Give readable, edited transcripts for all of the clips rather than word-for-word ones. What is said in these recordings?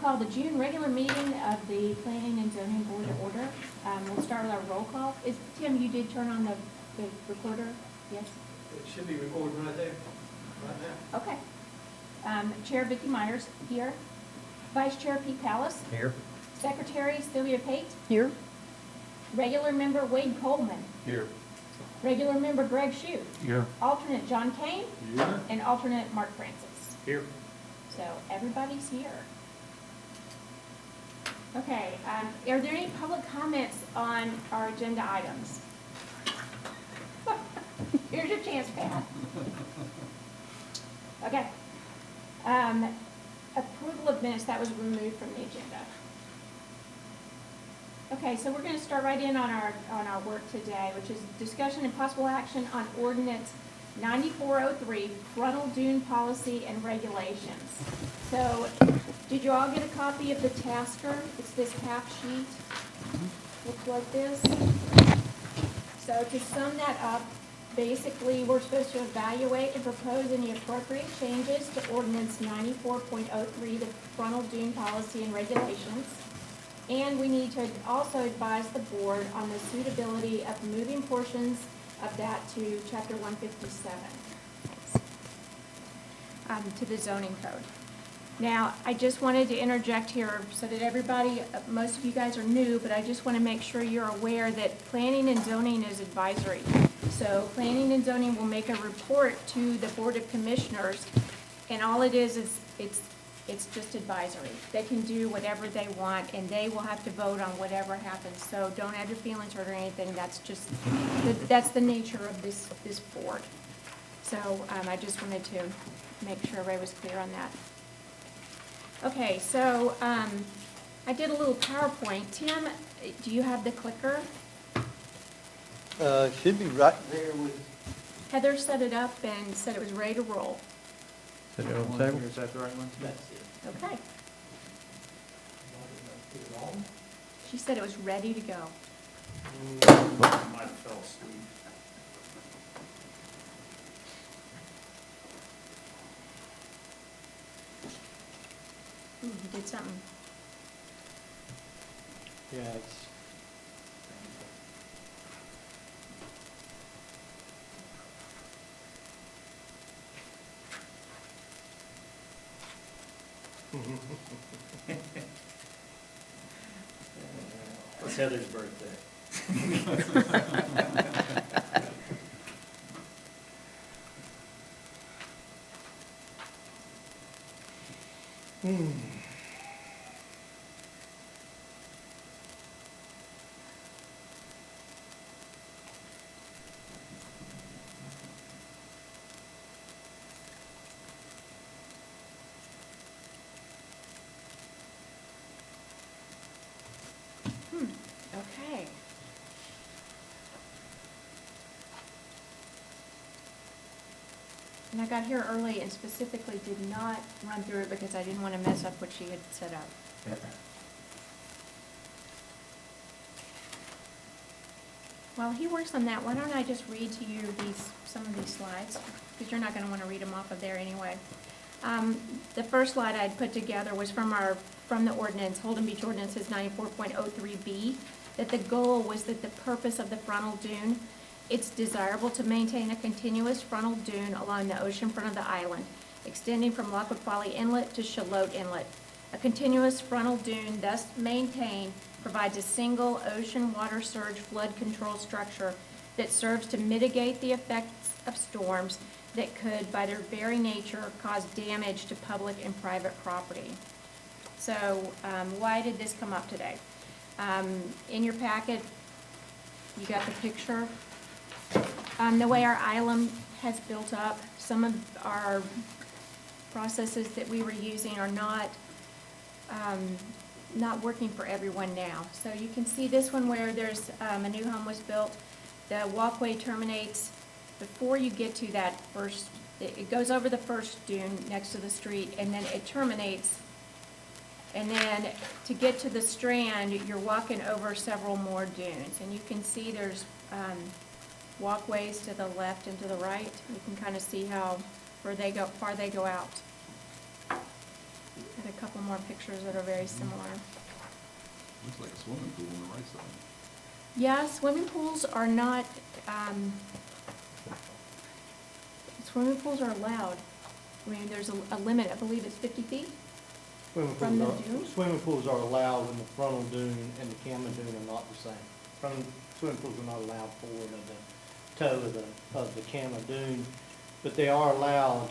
call the June regular meeting of the Planning and Zoning Board to order. We'll start with our roll call. Tim, you did turn on the recorder? Yes? It should be recording right there, right now. Okay. Chair Vicki Myers here. Vice Chair Pete Pallas. Here. Secretary Sylvia Pate. Here. Regular member Wade Coleman. Here. Regular member Greg Shue. Here. Alternate John Kane. Here. And alternate Mark Francis. Here. So everybody's here. Okay, are there any public comments on our agenda items? Here's your chance, Pat. Okay. Approval of minutes, that was removed from the agenda. Okay, so we're going to start right in on our work today, which is discussion and possible action on ordinance 9403, frontal dune policy and regulations. So, did you all get a copy of the tasker? It's this half sheet. Looks like this. So to sum that up, basically we're supposed to evaluate and propose any appropriate changes to ordinance 94.03, the frontal dune policy and regulations. And we need to also advise the board on the suitability of moving portions of that to chapter 157, to the zoning code. Now, I just wanted to interject here so that everybody, most of you guys are new, but I just want to make sure you're aware that planning and zoning is advisory. So planning and zoning will make a report to the Board of Commissioners, and all it is it's just advisory. They can do whatever they want, and they will have to vote on whatever happens. So don't have your feelings hurt or anything. That's just, that's the nature of this board. So I just wanted to make sure everybody was clear on that. Okay, so I did a little PowerPoint. Tim, do you have the clicker? Should be right there with. Heather set it up and said it was ready to roll. Is that on the table? Is that the right one? That's it. Okay. She said it was ready to go. Might have fell asleep. Ooh, he did something. Yeah, it's. It's Heather's birthday. Okay. And I got here early and specifically did not run through it because I didn't want to mess up what she had set up. While he works on that, why don't I just read to you some of these slides, because you're not going to want to read them off of there anyway. The first slide I'd put together was from the ordinance, Holden Beach Ordinances 94.03B, that the goal was that the purpose of the frontal dune, it's desirable to maintain a continuous frontal dune along the ocean front of the island, extending from Lockwood Folly Inlet to Shallotte Inlet. A continuous frontal dune thus maintained provides a single ocean water surge flood control structure that serves to mitigate the effects of storms that could, by their very nature, cause damage to public and private property. So why did this come up today? In your packet, you got the picture. The way our island has built up, some of our processes that we were using are not working for everyone now. So you can see this one where there's a new home was built. The walkway terminates before you get to that first, it goes over the first dune next to the street, and then it terminates. And then to get to the strand, you're walking over several more dunes. And you can see there's walkways to the left and to the right. You can kind of see how far they go out. Got a a couple more pictures that are very similar. Looks like a swimming pool on the right side. Yeah, swimming pools are not, swimming pools are allowed. I mean, there's a limit, I believe it's 50 feet. From the dune? Swimming pools are allowed when the frontal dune and the Camma dune are not the same. Swimming pools are not allowed forward of the toe of the Camma dune, but they are allowed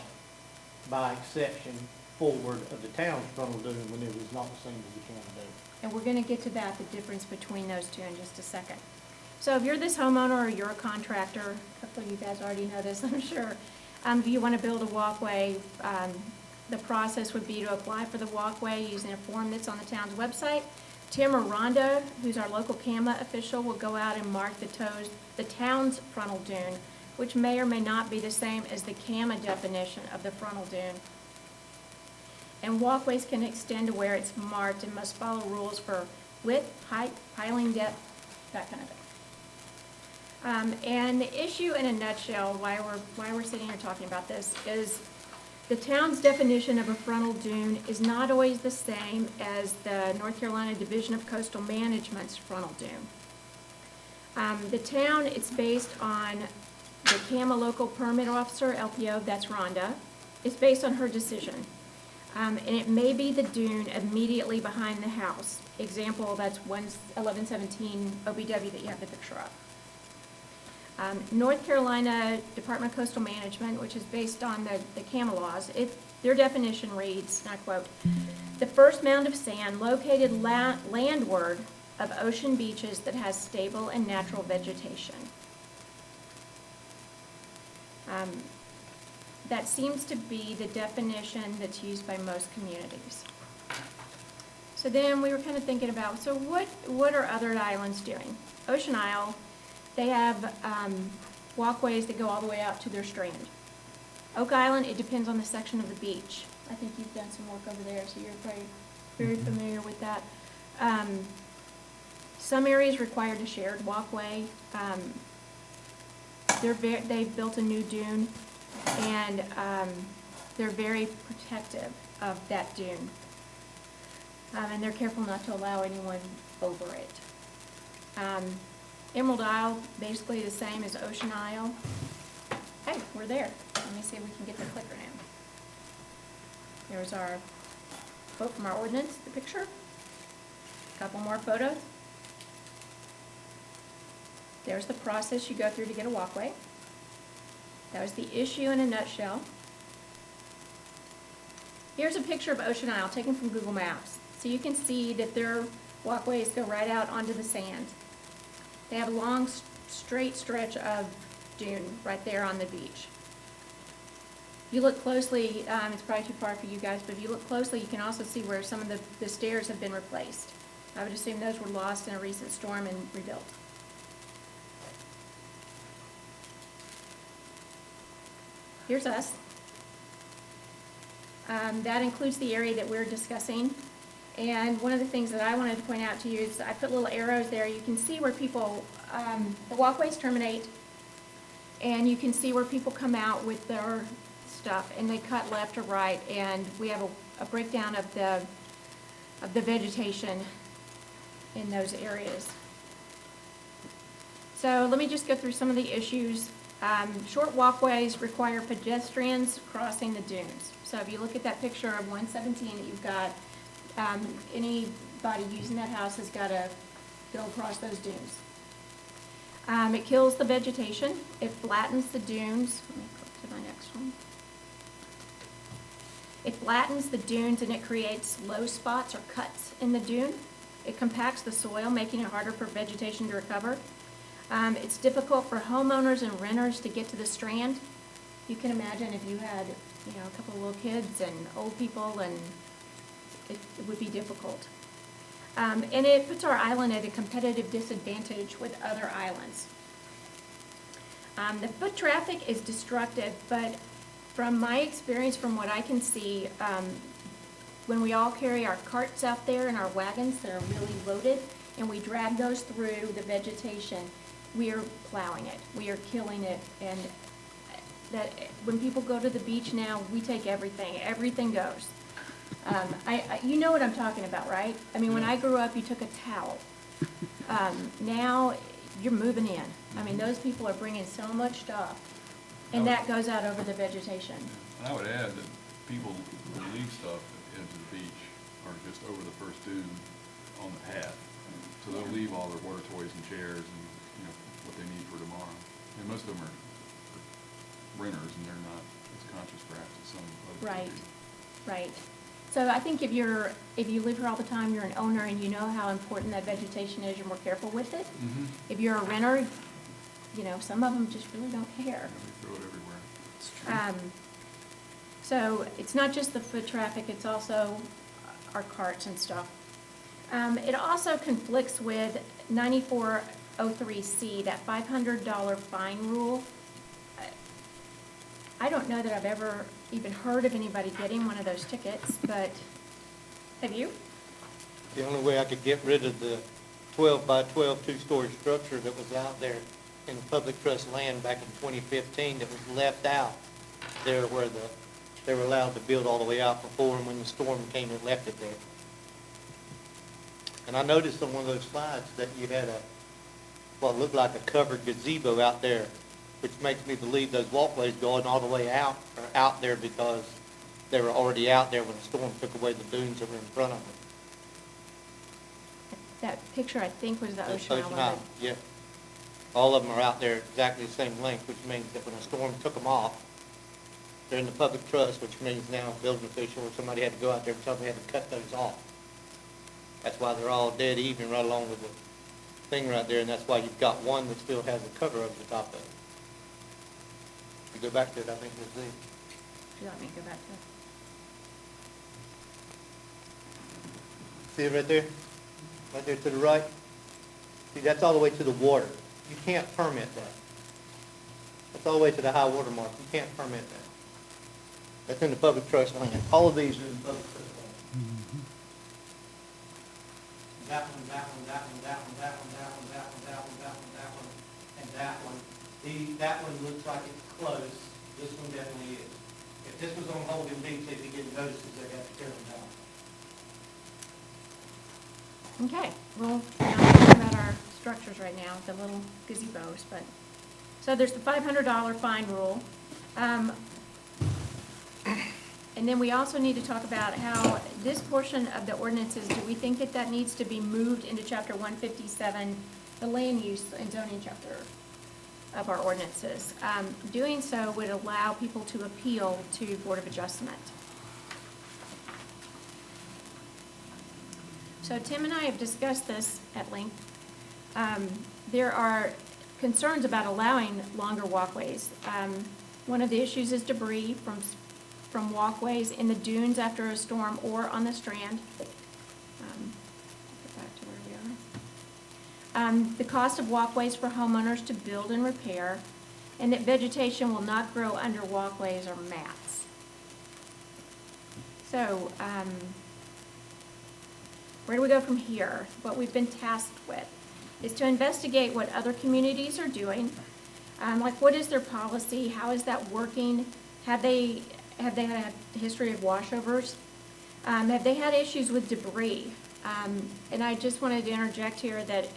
by exception forward of the town's frontal dune when it is not the same as the Camma dune. And we're gonna get to that, the difference between those two in just a second. So if you're this homeowner or you're a contractor, hopefully you guys already know this, I'm sure. If you wanna build a walkway, the process would be to apply for the walkway using a form that's on the town's website. Tim or Rhonda, who's our local CAMA official, will go out and mark the town's frontal dune, which may or may not be the same as the CAMA definition of the frontal dune. And walkways can extend to where it's marked and must follow rules for width, height, piling depth, that kind of thing. And the issue in a nutshell, why we're sitting here talking about this, is the town's definition of a frontal dune is not always the same as the North Carolina Division of Coastal Management's frontal dune. The town, it's based on the CAMA local permit officer, LPO, that's Rhonda. It's based on her decision. And it may be the dune immediately behind the house. Example, that's 1117 OBW that you have the picture of. North Carolina Department of Coastal Management, which is based on the CAMA laws, their definition reads, and I quote, "The first mound of sand located landward of ocean beaches that has stable and natural vegetation." That seems to be the definition that's used by most communities. So then we were kind of thinking about, so what are other islands doing? Ocean Isle, they have walkways that go all the way out to their strand. Oak Island, it depends on the section of the beach. I think you've done some work over there, so you're probably very familiar with that. Some areas require a shared walkway. They've built a new dune, and they're very protective of that dune. And they're careful not to allow anyone over it. Emerald Isle, basically the same as Ocean Isle. Hey, we're there. Let me see if we can get the clicker now. There's our quote from our ordinance, the picture. A couple more photos. There's the process you go through to get a walkway. That was the issue in a nutshell. Here's a picture of Ocean Isle taken from Google Maps. So you can see that their walkways go right out onto the sand. They have a long, straight stretch of dune right there on the beach. If you look closely, it's probably too far for you guys, but if you look closely, you can also see where some of the stairs have been replaced. I would assume those were lost in a recent storm and rebuilt. Here's us. That includes the area that we're discussing. And one of the things that I wanted to point out to you is I put little arrows there. You can see where people, the walkways terminate, and you can see where people come out with their stuff, and they cut left or right, and we have a breakdown of the vegetation in those areas. So let me just go through some of the issues. Short walkways require pedestrians crossing the dunes. So if you look at that picture of 117 that you've got, anybody using that house has got to go across those dunes. It kills the vegetation. It flattens the dunes. Let me click to my next one. It flattens the dunes and it creates low spots or cuts in the dune. It compacts the soil, making it harder for vegetation to recover. It's difficult for homeowners and renters to get to the strand. You can imagine if you had, a couple of little kids and old people, and it would be difficult. And it puts our island at a competitive disadvantage with other islands. The foot traffic is destructive, but from my experience, from what I can see, when we all carry our carts out there and our wagons that are really loaded, and we drag those through the vegetation, we are plowing it, we are killing it, and that when people go to the beach now, we take everything goes. You know what I'm talking about, right? I mean, when I grew up, you took a towel. Now, you're moving in. I mean, those people are bringing so much stuff, and that goes out over the vegetation. And I would add that people who leave stuff into the beach are just over the first dune on the path. So they'll leave all their water toys and chairs and, what they need for tomorrow. And most of them are renters and they're not as conscious perhaps as some other Right, people. right. So I think if you live here all the time, you're an owner and you know how important that vegetation is, you're more careful with it. Mm-hmm. If you're a renter, some of them just really don't care. They throw it everywhere. So it's not just the foot traffic, it's also our carts and stuff. It also conflicts with 9403C, that $500 fine rule. I don't know that I've ever even heard of anybody getting one of those tickets, but have you? The only way I could get rid of the 12 by 12 two-story structure that was out there in the public trust land back in 2015 that was left out there where they were allowed to build all the way out before, and when the storm came, it left it there. And I noticed on one of those slides that you had what looked like a covered gazebo out there, which makes me believe those walkways going all the way out are out there because they were already out there when the storm took away the dunes that were in front of them. That picture, I think, was the Ocean Ocean Island. Island, yeah. All of them are out there exactly the same length, which means that when a storm took them off, they're in the public trust, which means now a building official or somebody had to go out there and tell them they had to cut those off. That's why they're all dead even right along with the thing right there, and that's why you've got one that still has a cover over the top of it. If you go back to it, I think you'll see. Would you let me go back to it? See it right there? Right there to the right? See, that's all the way to the water. You can't permit that. That's all the way to the high water mark. You can't permit that. That's in the public trust land. All of these are in the public trust land. That one, that one, that one, that one, that one, that one, that one, that one, that one, that one, and that one. That one looks like it's close. This one definitely is. If this was on Holden Beach, they'd be getting notices they'd have to tear them down. Okay, well, we're not talking about our structures right now, the little gazebos, but, so there's the $500 fine rule. And then we also need to talk about how this portion of the ordinances, do we think that needs to be moved into chapter 157, the land use and zoning chapter of our ordinances? Doing so would allow people to appeal to Board of Adjustment. So Tim and I have discussed this at length. There are concerns about allowing longer walkways. One of the issues is debris from walkways in the dunes after a storm or on the strand. Get back to where we are. The cost of walkways for homeowners to build and repair, and that vegetation will not grow under walkways or mats. So, where do we go from here? What we've been tasked with is to investigate what other communities are doing. Like, what is their policy? How is that working? Have they had a history of washovers? Have they had issues with debris? And I just wanted to interject here that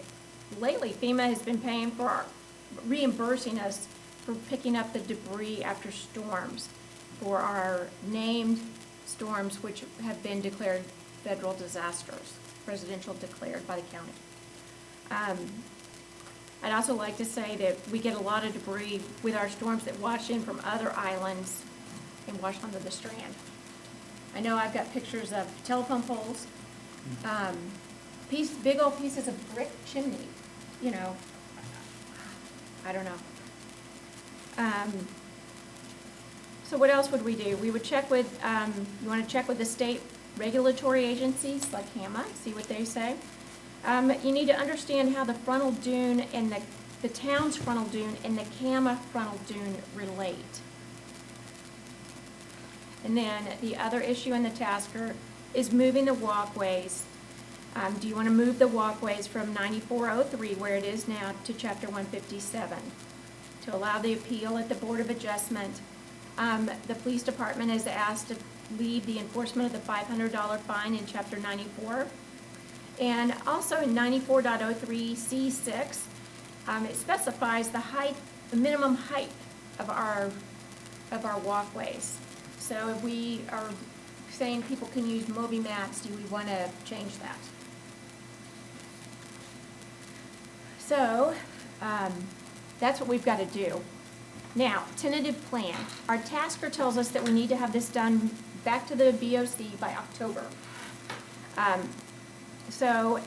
lately FEMA has been reimbursing us for picking up the debris after storms for our named storms which have been declared federal disasters, residential declared by the county. I'd also like to say that we get a lot of debris with our storms that wash in from other islands and wash onto the strand. I know I've got pictures of telephone poles, big old pieces of brick chimney, I don't know. So what else would we do? We would check with, you want to check with the state regulatory agencies like HAMA, see what they say. You need to understand how the frontal dune and the town's frontal dune and the CAMA frontal dune relate. And then the other issue in the tasker is moving the walkways. Do you want to move the walkways from 9403, where it is now, to chapter 157 to allow the appeal at the Board of Adjustment? The police department has asked leave the enforcement of the $500 fine in Chapter 94. And also in 94.03C6, it specifies the minimum height of our walkways. So if we are saying people can use Moby mats, do we want to change that? So, that's what we've got to do. Now, tentative plan. Our tasker tells us that we need to have this done back to the BOC by October. So,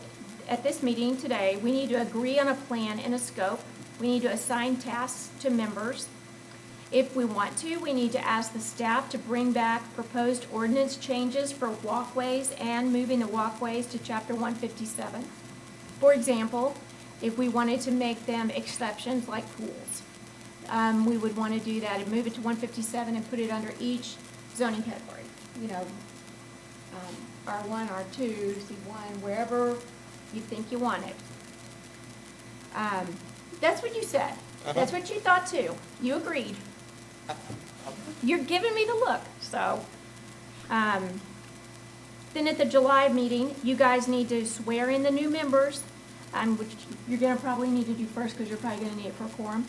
at this meeting today, we need to agree on a plan and a scope. We need to assign tasks to members. If we want to, we need to ask the staff to bring back proposed ordinance changes for walkways and moving the walkways to Chapter 157. For example, if we wanted to make them exceptions like pools, we would want to do that and move it to 157 and put it under each zoning category. You know, R1, R2, C1, wherever you think you want it. That's what you said. That's what you thought too. You agreed. You're giving me the look, so. Then at the July meeting, you guys need to swear in the new members, which you're gonna probably need to do first because you're probably gonna need it for a quorum.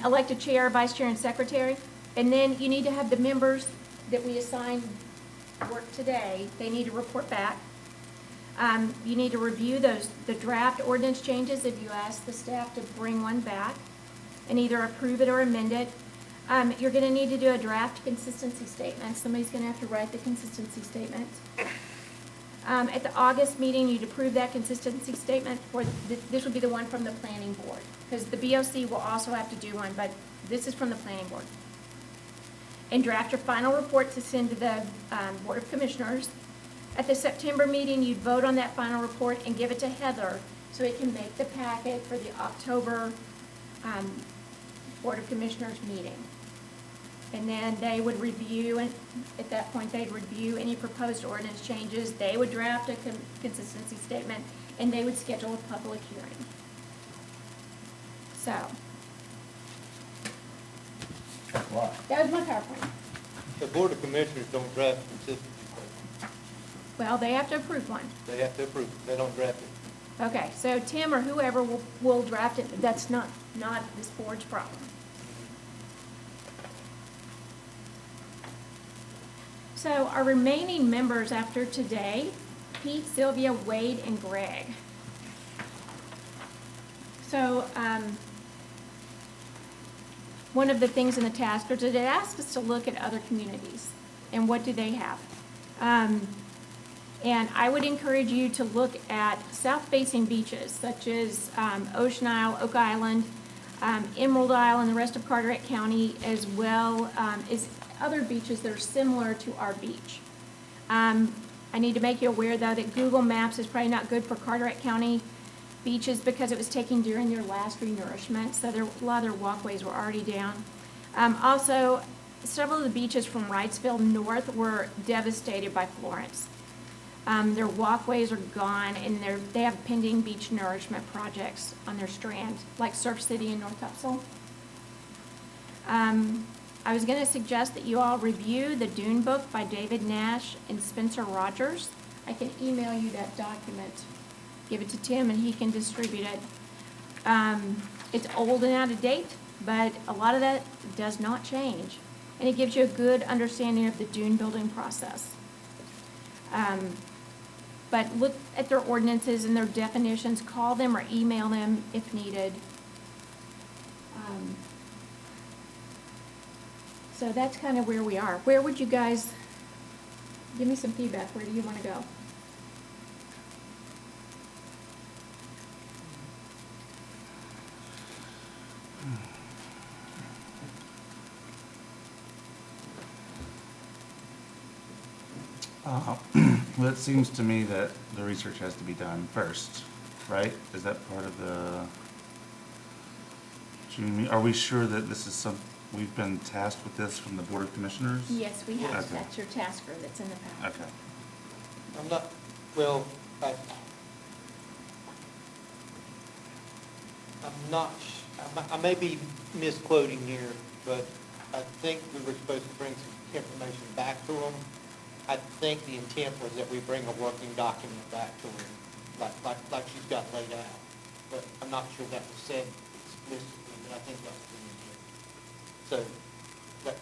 Elect a chair, vice chair, and secretary. And then you need to have the members that we assigned work today, they need to report back. You need to review the draft ordinance changes if you ask the staff to bring one back and either approve it or amend it. You're gonna need to do a draft consistency statement. Somebody's gonna have to write the consistency statement. At the August meeting, you'd approve that consistency statement for, this would be the one from the planning board, because the BOC will also have to do one, but this is from the planning board. And draft your final report to send to the Board of Commissioners. At the September meeting, you'd vote on that final report and give it to Heather so it can make the packet for the October Board of Commissioners meeting. And then they would review, and at that point, they'd review any proposed ordinance changes. They would draft a consistency statement, and they would schedule a public hearing. So, that was my PowerPoint. The Board of Commissioners don't draft consistency statements. Well, they have to approve one. They have to approve it. They don't draft it. Okay, so Tim or whoever will draft it. That's not this board's problem. So our remaining members after today, Pete, Sylvia, Wade, and Greg. So one of the things in the task is it asked us to look at other communities and what do they have. And I would encourage you to look at south-facing beaches such as Ocean Isle, Oak Island, Emerald Isle, and the rest of Carteret County, as well as other beaches that are similar to our beach. I need to make you aware, though, that Google Maps is probably not good for Carteret County beaches because it was taken during their last renourishment, so a lot of their walkways were already down. Also, several of the beaches from Wrightsville north were devastated by Florence. Their walkways are gone, and they have pending beach nourishment projects on their strand, like Surf City in North Upsall. I was going to suggest that you all review the Dune book by David Nash and Spencer Rogers. I can email you that document. Give it to Tim, and he can distribute it. It's old and out of date, but a lot of that does not change, and it gives you a good understanding of the dune building process. But look at their ordinances and their definitions. Call them or email them if needed. So that's kind of where we are. Where would you guys, give me some feedback. Where do you want to go? Well, it seems to me that the research has to be done first, right? Is that part of the June meeting? Are we sure that this is we've been tasked with this from the Board of Commissioners? Yes, we have. Okay. That's your tasker that's in the packet. Okay. I'm not, well, I'm not, I may be misquoting here, but I think we were supposed to bring some information back to them. I think the intent was that we bring a working document back to her, like she's got laid out. But I'm not sure that was said explicitly, but I think that was the intent. So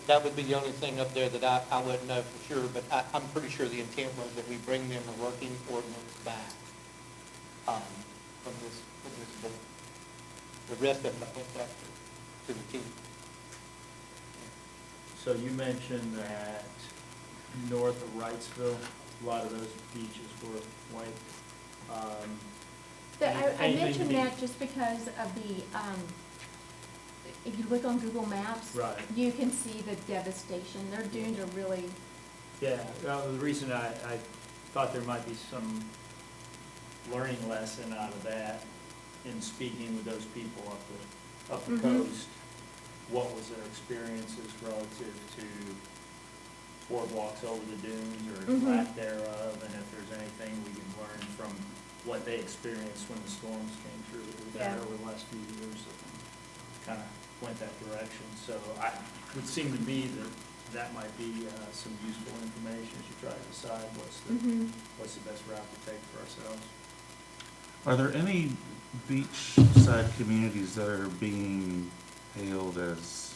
that would be the only thing up there that I wouldn't know for sure, but I'm pretty sure the intent was that we bring them a working ordinance back from this board. The rest of it, I think that's to the team. So you mentioned that north of Wrightsville, a lot of those beaches were white. I Anything mentioned to be- that just because of the, if you look on Google Maps, Right. you can see the devastation. Their dunes are really, Yeah, well, the reason I thought there might be some learning lesson out of that in speaking with those people up the Mhm. coast, what was their experiences relative to boardwalks over the dunes or Mhm. lack thereof, and if there's anything we can learn from what they experienced when the storms came through that we've had Yeah. over the last few years that kind of went that direction. So it would seem to me that that might be some useful information as you try to decide mhm. what's the best route to take for ourselves. Are there any beachside communities that are being hailed as,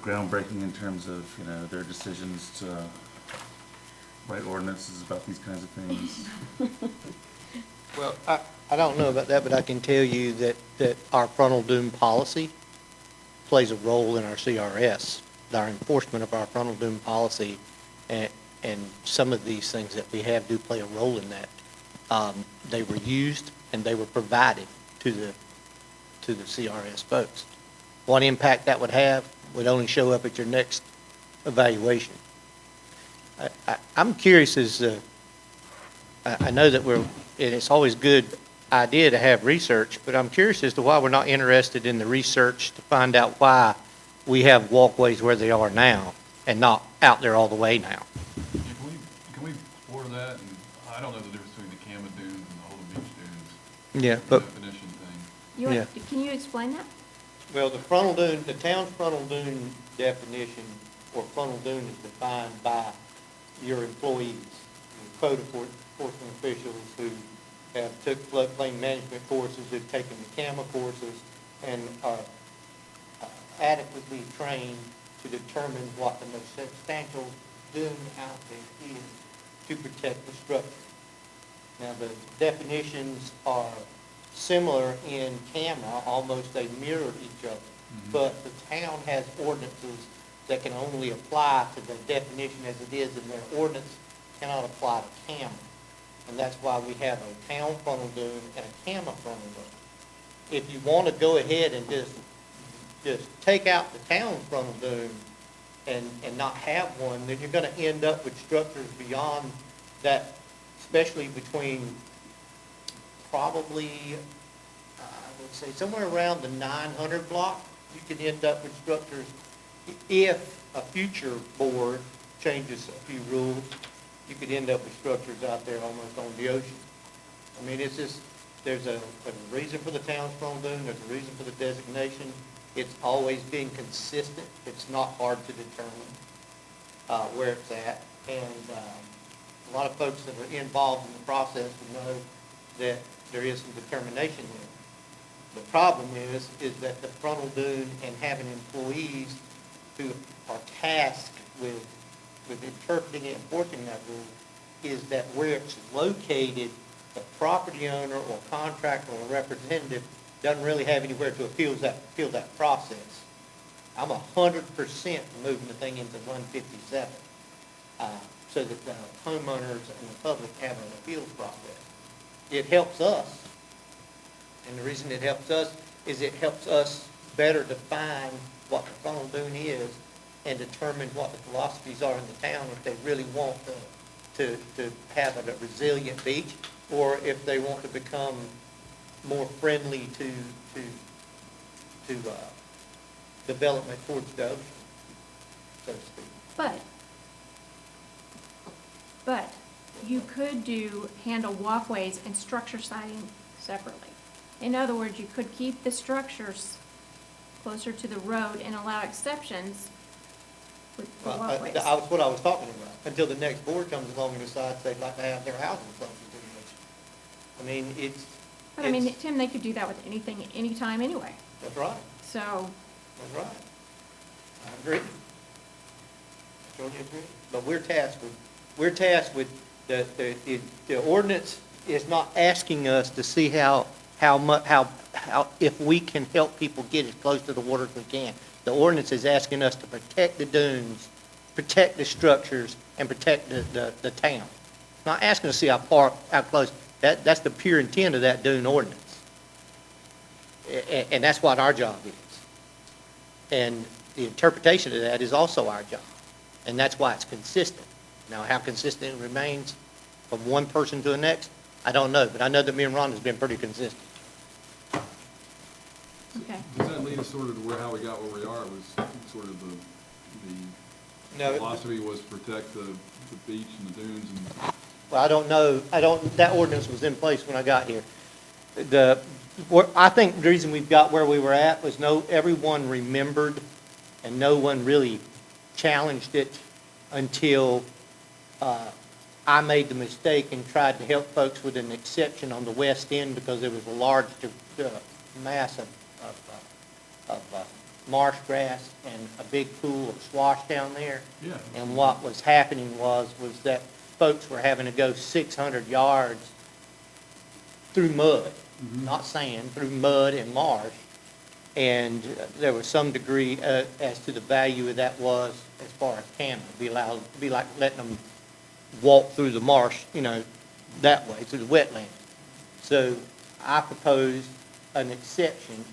groundbreaking in terms of, their decisions to write ordinances about these kinds of things? Well, I don't know about that, but I can tell you that our frontal dune policy plays a role in our CRS, our enforcement of our frontal dune policy, and some of these things that we have do play a role in that. They were used and they were provided to the CRS folks. What impact that would have would only show up at your next evaluation. I'm curious I know that and it's always a good idea to have research, but I'm curious as to why we're not interested in the research to find out why we have walkways where they are now and not out there all the way now. Yeah, can we explore that? And I don't know the difference between the Kama dunes and the Holden Beach dunes. Yeah, The but, definition thing. Yeah. Can you explain that? well, the town's frontal dune definition, or frontal dune is defined by your employees, your code enforcement officials who have took floodplain management courses, who've taken the CAMA courses, and are adequately trained to determine what the most substantial dune out there is to protect the structure. Now, the definitions are similar in CAMA, almost they mirror each other. But the town has ordinances that can only apply to the definition as it is, and their ordinance cannot apply to CAMA. And that's why we have a town frontal dune and a CAMA frontal dune. If you want to go ahead and just take out the town frontal dune and not have one, then you're going to end up with structures beyond that, especially between probably, I would say, somewhere around the 900 block. You could end up with structures, if a future board changes a few rules, you could end up with structures out there almost on the ocean. I mean, it's just, there's a reason for the town's frontal dune, there's a reason for the designation. It's always been consistent. It's not hard to determine where it's at. And a lot of folks that are involved in the process will know that there is some determination there. The problem is that the frontal dune and having employees who are tasked with interpreting and enforcing that rule is that where it's located, the property owner or contractor or representative doesn't really have anywhere to appeal that process. I'm 100% moving the thing into 157 so that the homeowners and the public have an appeals process. It helps us. And the reason it helps us is it helps us better define what the frontal dune is and determine what the philosophies are in the town if they really want to have a resilient beach, or if they want to become more friendly to development towards the ocean, so to speak. But you could handle walkways and structure siding separately. In other words, you could keep the structures closer to the road and allow exceptions for Well, walkways. That's what I was talking about, until the next board comes along and decides they'd like to have their housing closer to the edge. I mean, it's. But I mean, it's- Tim, they could do that with anything, anytime, anyway. That's right, So, that's right. I agree. Totally agree. But we're tasked with, the ordinance is not asking us to see how if we can help people get as close to the water as we can. The ordinance is asking us to protect the dunes, protect the structures, and protect the town. It's not asking us to see how close. That's the pure intent of that dune ordinance. And that's what our job is. And the interpretation of that is also our job. And that's why it's consistent. Now, how consistent it remains from one person to the next, I don't know. But I know that me and Rhonda's been pretty consistent. okay. Does that lead us sort of to how we got where we are? It was sort of the No, philosophy was to protect the beach and the dunes and. well, I don't know. That ordinance was in place when I got here. I think the reason we've got where we were at was everyone remembered and no one really challenged it until I made the mistake and tried to help folks with an exception on the west end because there was a large mass of marsh grass and a big pool of swash down there. Yeah. And what was happening was that folks were having to go 600 yards through mud, not sand, through mud and marsh. And there was some degree as to the value of that was as far as camping. It'd be like letting them walk through the marsh, that way, through the wetland. So I proposed an exception,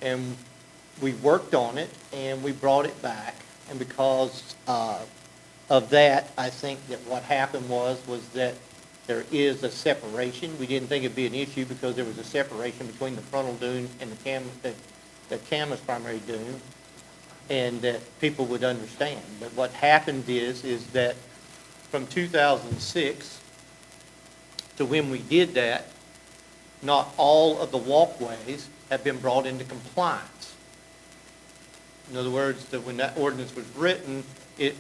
and we worked on it, and we brought it back. And because of that, I think that what happened was that there is a separation. We didn't think it'd be an issue because there was a separation between the frontal dune and the Camas primary dune, and that people would understand. But what happened is that from 2006 to when we did that, not all of the walkways have been brought into compliance. In other words, that when that ordinance was written,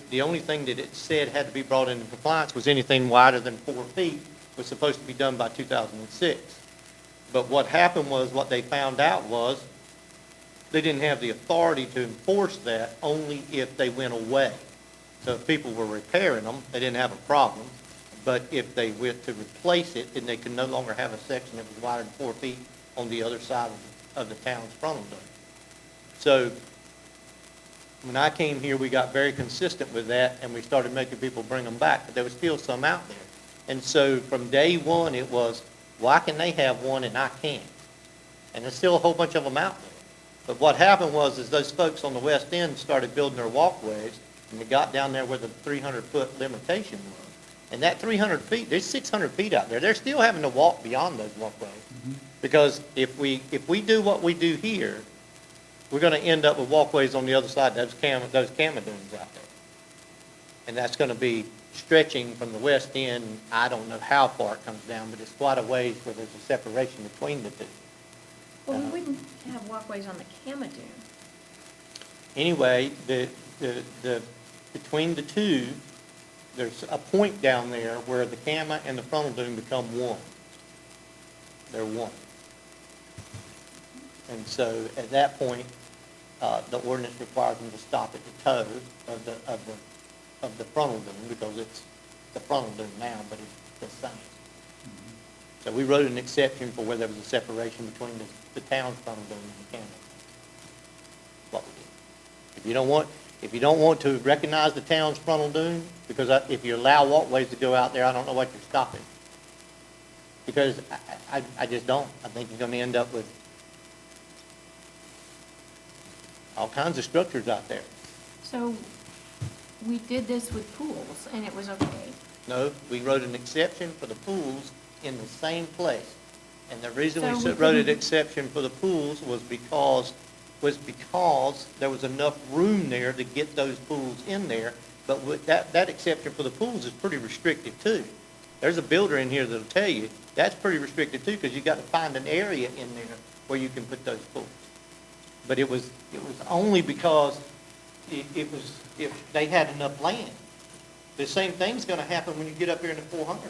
the only thing that it said had to be brought into compliance was anything wider than 4 feet was supposed to be done by 2006. But what happened was, what they found out was, they didn't have the authority to enforce that only if they went away. So if people were repairing them, they didn't have a problem. But if they went to replace it, then they could no longer have a section that was wider than 4 feet on the other side of the town's frontal dune. So when I came here, we got very consistent with that, and we started making people bring them back. But there was still some out there. And so from day one, it was, why can they have one and I can't? And there's still a whole bunch of them out there. But what happened was those folks on the west end started building their walkways, and they got down there where the 300-foot limitation was. And that 300 feet, there's 600 feet out there. They're still having to walk beyond those walkways. Because if we do what we do here, we're going to end up with walkways on the other side, those Cama dunes out there. And that's going to be stretching from the west end. I don't know how far it comes down, but it's quite a ways where there's a separation between the two. Well, we wouldn't have walkways on the Cama Dune. Anyway, between the two, there's a point down there where the Cama and the frontal dune become one. They're one. And so at that point, the ordinance requires them to stop at the toe of the frontal dune, because it's the frontal dune now, but it's the same. So we wrote an exception for where there was a separation between the town's frontal dune and the Cama. What we did. If you don't want to recognize the town's frontal dune, because if you allow walkways to go out there, I don't know what you're stopping. Because I just don't. I think you're going to end up with all kinds of structures out there. So we did this with pools, and it was okay. No, we wrote an exception for the pools in the same place. And the reason So we we wrote an couldn't- exception for the pools was because there was enough room there to get those pools in there. But with that exception for the pools is pretty restrictive too. There's a builder in here that'll tell you that's pretty restricted too, because you got to find an area in there where you can put those pools. But it was only because if they had enough land. The same thing's gonna happen when you get up here in the 400.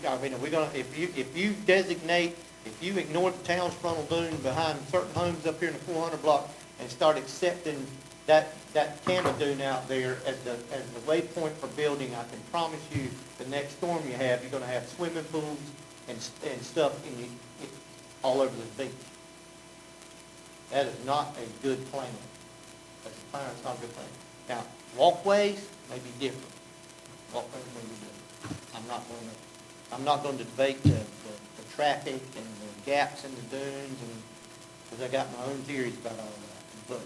I mean, are we gonna, if you designate, if you ignore the town's frontal dune behind certain homes up here in the 400 block and start accepting that Canada dune out there as the waypoint for building, I can promise you, the next storm you have, you're gonna have swimming pools and stuff all over the beach. That is not a good plan. That's a plan, it's not a good plan. Now, walkways may be different. Walkways may be different. I'm not going to debate the traffic and the gaps in the dunes, and, because I got my own theories about all that. But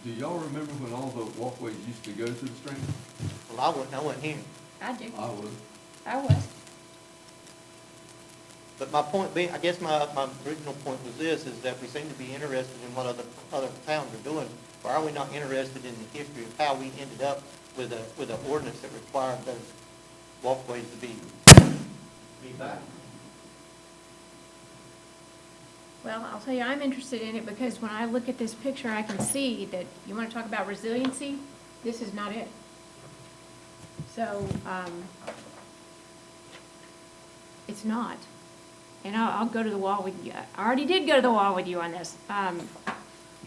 Do y'all remember when all the walkways used to go to the stream? well, I wasn't here. I do. I would. I was. But my point being, I guess my original point was this, is that we seem to be interested in what other towns are doing. Why are we not interested in the history of how we ended up with an ordinance that required those walkways to be back? Well, I'll tell you, I'm interested in it because when I look at this picture, I can see that, you want to talk about resiliency? This is not it. So, it's not. And I'll go to the wall with you. I already did go to the wall with you on this.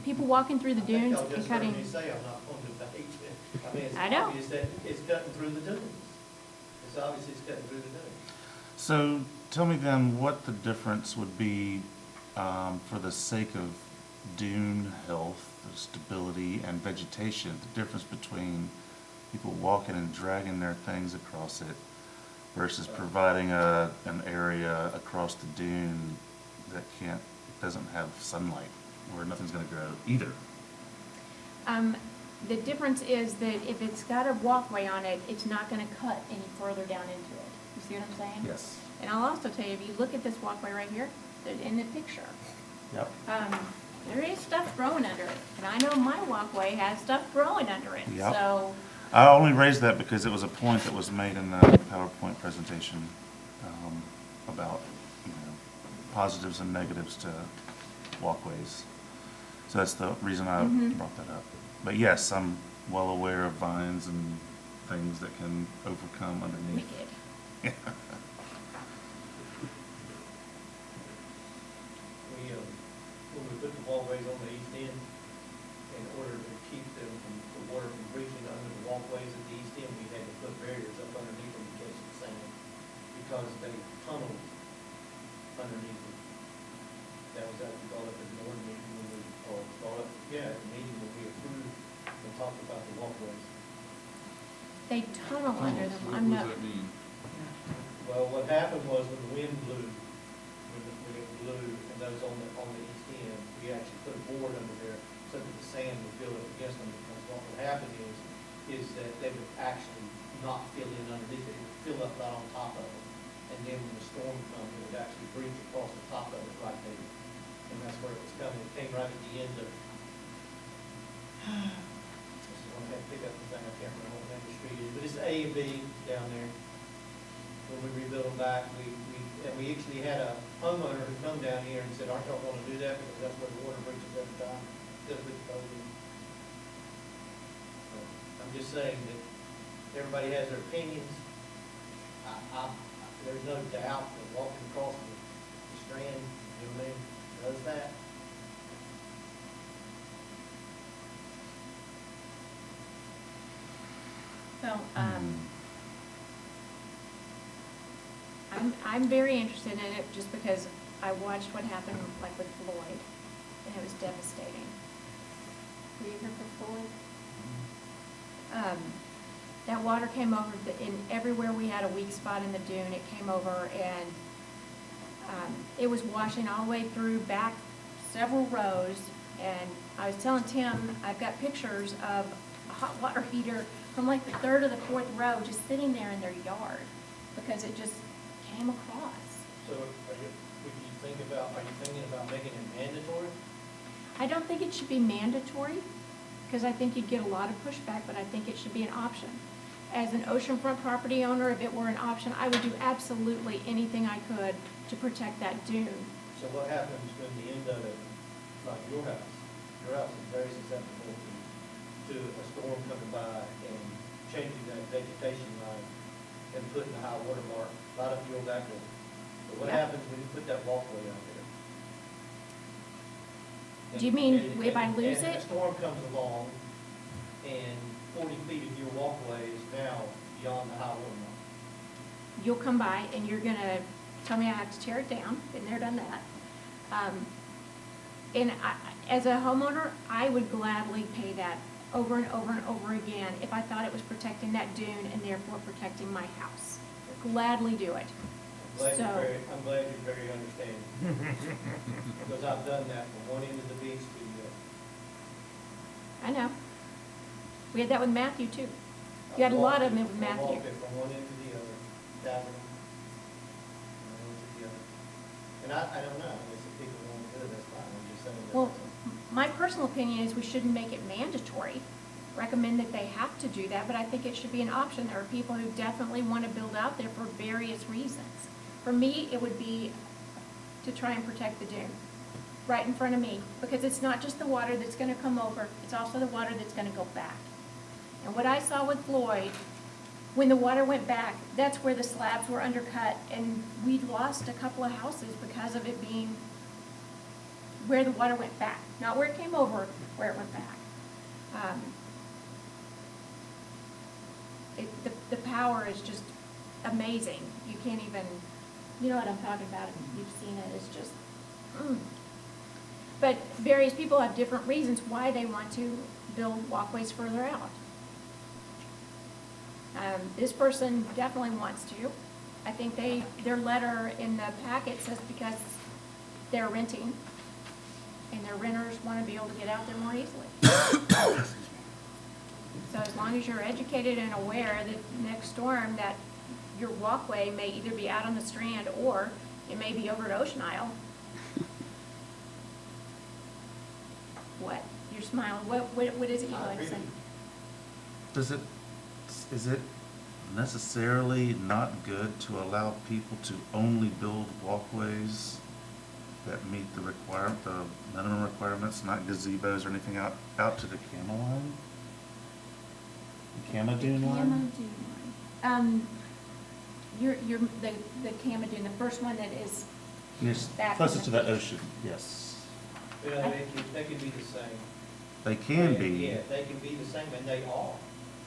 People walking through the dunes and cutting. say I'm not going to debate it. I mean, it's I know. obvious that it's cutting through the dunes. It's obvious it's cutting through the dunes. So tell me then what the difference would be for the sake of dune health, stability, and vegetation, the difference between people walking and dragging their things across it versus providing an area across the dune that doesn't have sunlight, where nothing's gonna grow either. The difference is that if it's got a walkway on it, it's not gonna cut any further down into it. You see what I'm saying? Yes. And I'll also tell you, if you look at this walkway right here, in the picture, Yep. there is stuff growing under it. And I know my walkway has stuff growing under it. Yep. So, I only raised that because it was a point that was made in the PowerPoint presentation about, positives and negatives to walkways. So that's the reason I brought that up. But yes, I'm well aware of vines and things that can overcome underneath. wicked. When we put the walkways on the east end, in order to keep the water from breaching under the walkways at the east end, we had to put barriers up underneath them to catch the sand, because they tunneled underneath them. That was actually brought up at the board meeting when we, or brought up, at the meeting when we approved and talked about the walkways. They tunnel under them. What I'm does not, that mean? Well, what happened was when the wind blew, when it blew, and those on the east end, we actually put a board under there so that the sand would build up against them, because what would happen is that they would actually not fill in underneath it, it would fill up right on top of it. And then when the storm comes, it would actually breach across the top of it right there. And that's where it was coming, it came right at the end of, this is one thing, pick up the thing, I can't remember what the name of the street is, but it's A and B down there. When we rebuilt them back, we actually had a homeowner who come down here and said, aren't y'all gonna do that, because that's where the water breaches every time, just with the code. I'm just saying that everybody has their opinions. There's no doubt that walking across the strand, you know what I mean, does that. well, I'm very interested in it just because I watched what happened like with Floyd, and it was devastating. Were you here for Floyd? That water came over in everywhere we had a weak spot in the dune, it came over, and it was washing all the way through back several rows. And I was telling Tim, I've got pictures of a hot water heater from like the third or the fourth row just sitting there in their yard because it just came across. So are you thinking about making it mandatory? I don't think it should be mandatory, because I think you'd get a lot of pushback, but I think it should be an option. As an oceanfront property owner, if it were an option, I would do absolutely anything I could to protect that dune. So what happens when the end of it, like your house is very susceptible to a storm coming by and changing that vegetation line and putting a high water mark right up your back door. But what Yeah. happens when you put that walkway out there? Do you mean And- if I and- lose And it? a storm comes along and 40 feet of your walkway is now beyond the high water mark. You'll come by and you're gonna tell me I have to tear it down, been there, done that. And as a homeowner, I would gladly pay that over and over and over again if I thought it was protecting that dune and therefore protecting my house. Gladly do it. So, I'm glad you're very understanding. Because I've done that from one end of the beach to the other. I know. We had that with Matthew too. You had a lot of them with I Matthew. walked it from one end to the other, diving, from one end to the other. And I don't know, if people want to do it, that's fine, I'm just saying that. Well, my personal opinion is we shouldn't make it mandatory, recommend that they have to do that, but I think it should be an option. There are people who definitely want to build out there for various reasons. For me, it would be to try and protect the dune right in front of me, because it's not just the water that's going to come over, it's also the water that's going to go back. And what I saw with Floyd, when the water went back, that's where the slabs were undercut, and we'd lost a couple of houses because of it being where the water went back, not where it came over, where it went back. The power is just amazing. You can't even, you know what I'm talking about, you've seen it, it's just, But various people have different reasons why they want to build walkways further out. This person definitely wants to. I think their letter in the packet says because they're renting, and their renters want to be able to get out there more easily. So as long as you're educated and aware that next storm, that your walkway may either be out on the Strand or it may be over at Ocean Isle. What? You're smiling. What is it you'd I like to agree say? with you. Is it necessarily not good to allow people to only build walkways that meet the minimum requirements, not gazebos or anything out to the camo line? The camo dune line? Camo dune line. You're the camo dune, the first one that is Yes, back. closest to in the the beach. ocean, yes. Well, they can be the same. They can Yeah, be. Yeah, they can be the same, and they are.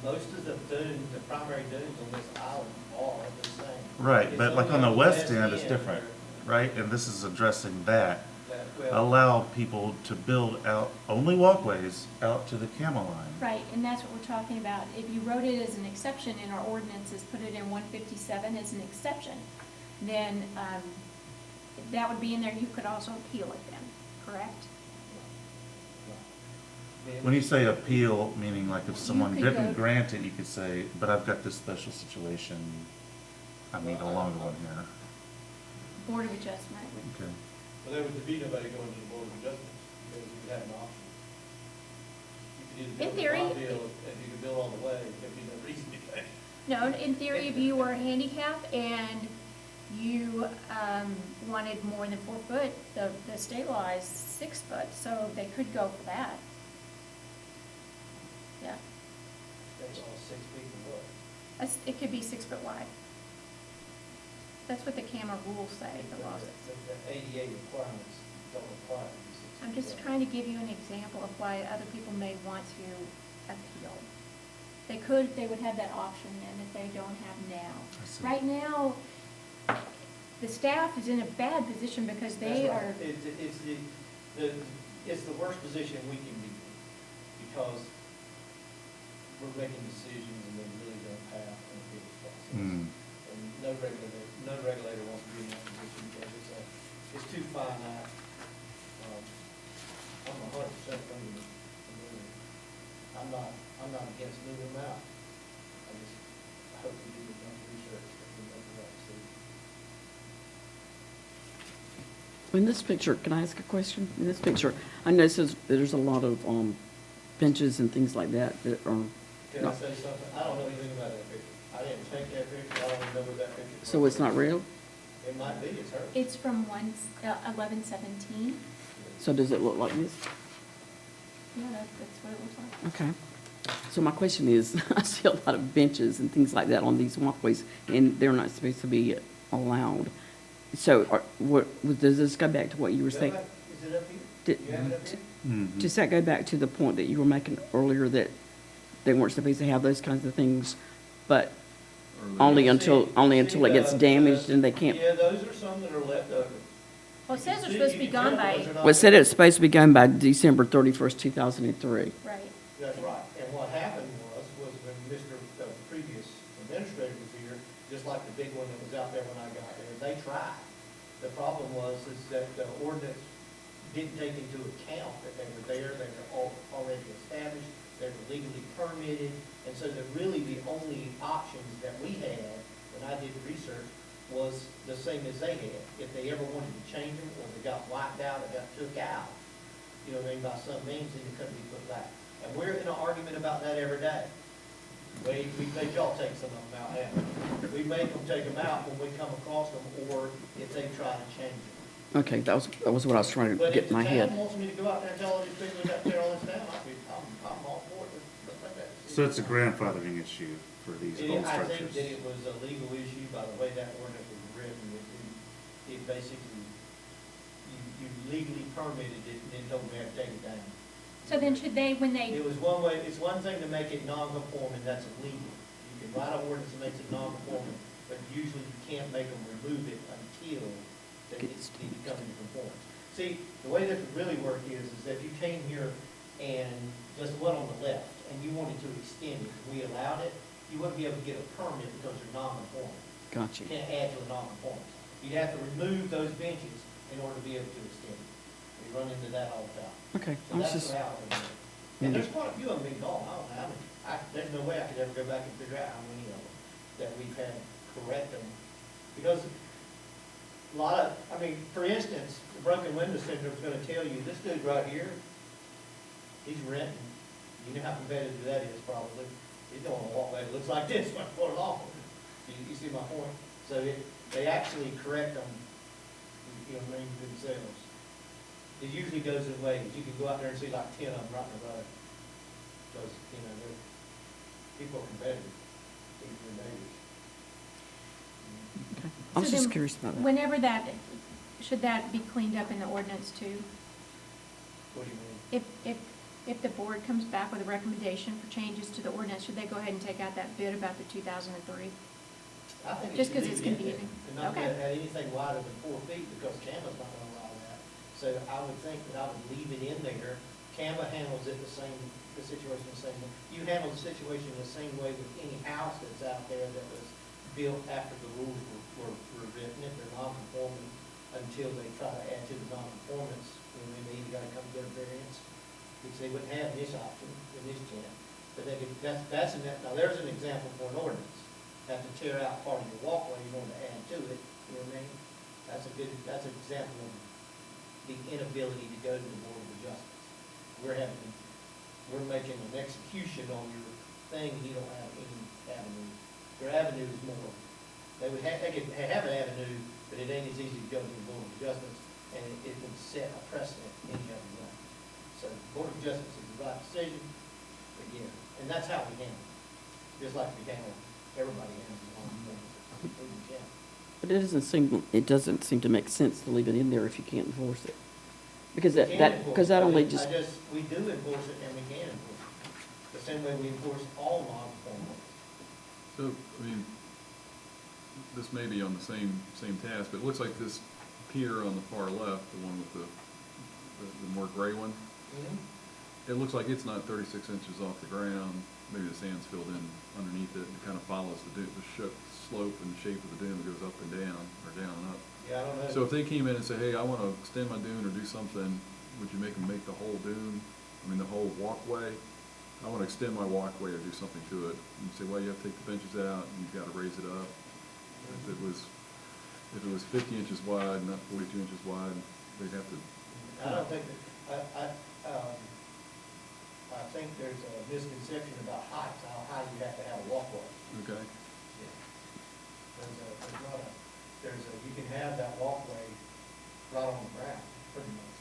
Most of the dunes, the primary dunes on this island are the same. Right, It's but like only on the west end end, it's different, right? And this is addressing that. well, Allow people to build out, only walkways out to the camo line. Right, and that's what we're talking about. If you wrote it as an exception in our ordinances, put it in 157 as an exception, then that would be in there. You could also appeal it then, correct? When you say appeal, meaning like if someone could didn't go- grant it, you could say, but I've got this special situation, I need a longer one here. Board of Adjustment. Okay. well, there would be nobody going to the Board of Adjustments, because you could have an option. You could either In build theory- a lot bill, if you could build all the way, there'd be no reason to pay. No, in theory, if you were handicapped and you wanted more than 4 foot, the state law is 6 foot, so they could go for that. Yeah, That's all 6 feet and what? it could be 6 foot wide. That's what the CAMA rules say, the law says. The ADA requirements don't apply to you 6 feet. I'm just wide. trying to give you an example of why other people may want to appeal. They would have that option then that they don't have now. I see. Right now, the staff is in a bad position because they That's are, right. It's the worst position we can be in, because we're making decisions and they really don't have an appeals process. Hmm. And no regulator wants to be in that position because it's too finite. I'm 100% for moving. I'm not against moving them out. I hope we do enough research that we make the right decision. In this picture, can I ask a question? In this picture, I noticed there's a lot of benches and things like that are, Can I No. say something? I don't know anything about that picture. I didn't take that picture, I don't even know what that picture is. so it's not real? It might be, it's hers. It's from 1117. So does it look like this? Yeah, that's what it looks like. Okay. So my question is, I see a lot of benches and things like that on these walkways, and they're not supposed to be allowed. So does this go back to what you were saying? Is it up here? Did- You have it up here? Mhm. Does that go back to the point that you were making earlier that they weren't supposed to have those kinds of things, but Or they- only See- until it gets see, damaged and they can't? Yeah, those are some that are left over. Well, it says they're You supposed to can be tell gone by, those are not Well, it said there. it's supposed to be going by December 31st, 2003. right. That's right, and what happened was when Mr., the previous administrator was here, just like the big one that was out there when I got there, they tried. The problem is that the ordinance didn't take into account that they were there, they were already established, they were legally permitted, and so that really the only options that we had, when I did the research, was the same as they had. If they ever wanted to change them, or they got wiped out, or got took out, you know what I mean, by some means, then it couldn't be put back. And we're in an argument about that every day. We make y'all take some of them out now. We make them take them out when we come across them, or if they try to change them. Okay, that was what I was trying to But get if in my the head. town wants me to go out there and tell all these people that got tear all this down, I'm all for it. Let's let that. So it's a grandfathering issue for these old I think structures? that it was a legal issue by the way that ordinance was written. It basically, you legally permitted it and then told me to take it down. So then should they, when they, It was one way, it's one thing to make it non-conforming, that's illegal. You can write an ordinance that makes it non-conforming, but usually you can't make them remove it until they become into conformance. See, the way this would really work is that if you came here and just went on the left, and you wanted to extend it, and we allowed it, you wouldn't be able to get a permit because they're non-conforming. Gotcha. You can't add to a non-conformance. You'd have to remove those benches in order to be able to extend it. We run into that all the time. Okay, So I was that's just, how it works. And there's quite a few of them been gone, I don't know how many. There's no way I could ever go back and figure out how many of them that we've had correct them. Because a lot of, I mean, for instance, the broken window syndrome is gonna tell you, this dude right here, he's renting. You know how competitive that is probably. He's going on a walkway that looks like this, when I put it off. You see my point? So they actually correct them, you know, themselves. It usually goes in waves. You can go out there and see like 10 of them right in a row. Because, you know, people are competitive, even their neighbors. okay. I was So just then curious about that. whenever that, should that be cleaned up in the ordinance too? What do you mean? If the board comes back with a recommendation for changes to the ordinance, should they go ahead and take out that bit about the 2003? I think Just it 'cause should it's leave it in confusing. there, and not Okay. add anything wider than 4 feet, because CAMA's not gonna allow that. So I would think that I would leave it in there. CAMA handles it the situation the same way. You handle the situation the same way with any house that's out there that was built after the rules were written. If they're non-conforming, until they try to add to the non-conformance, then they either gotta come get a variance, which they wouldn't have in this option, in this camp. But they could, now there's an example for an ordinance. Have to tear out part of your walkway in order to add to it, you know what I mean? That's an example of the inability to go to the Board of Adjustments. We're making an execution on your thing, and you don't have any avenue. Your avenue is more, they could have an avenue, but it ain't as easy to go to the Board of Adjustments, and it would set a precedent any other way. So Board of Adjustments is the right decision, but yeah, and that's how we handle it. Just like we handle, everybody handles it on the board, including the county. But it doesn't seem to make sense to leave it in there if you can't enforce it. Because We can enforce because that it. only just, We do enforce it and we can enforce it. The same way we enforce all non-conforming. So, I mean, this may be on the same task, but it looks like this pier on the far left, the one with the more gray one, it looks like it's not 36 inches off the ground. Maybe the sand's filled in underneath it, and it kind of follows the slope and shape of the dune that goes up and down, or down and up. Yeah, I don't know. So if they came in and say, hey, I want to extend my dune or do something, would you make them make the whole dune, the whole walkway? I want to extend my walkway or do something to it. And you say, well, you have to take the benches out, and you've got to raise it up. If it was 50 inches wide, not 42 inches wide, they'd have to. I don't think I think there's a misconception about height, how high you have to have a walkway. Okay. Yeah. There's not you can have that walkway right on the ground, pretty much.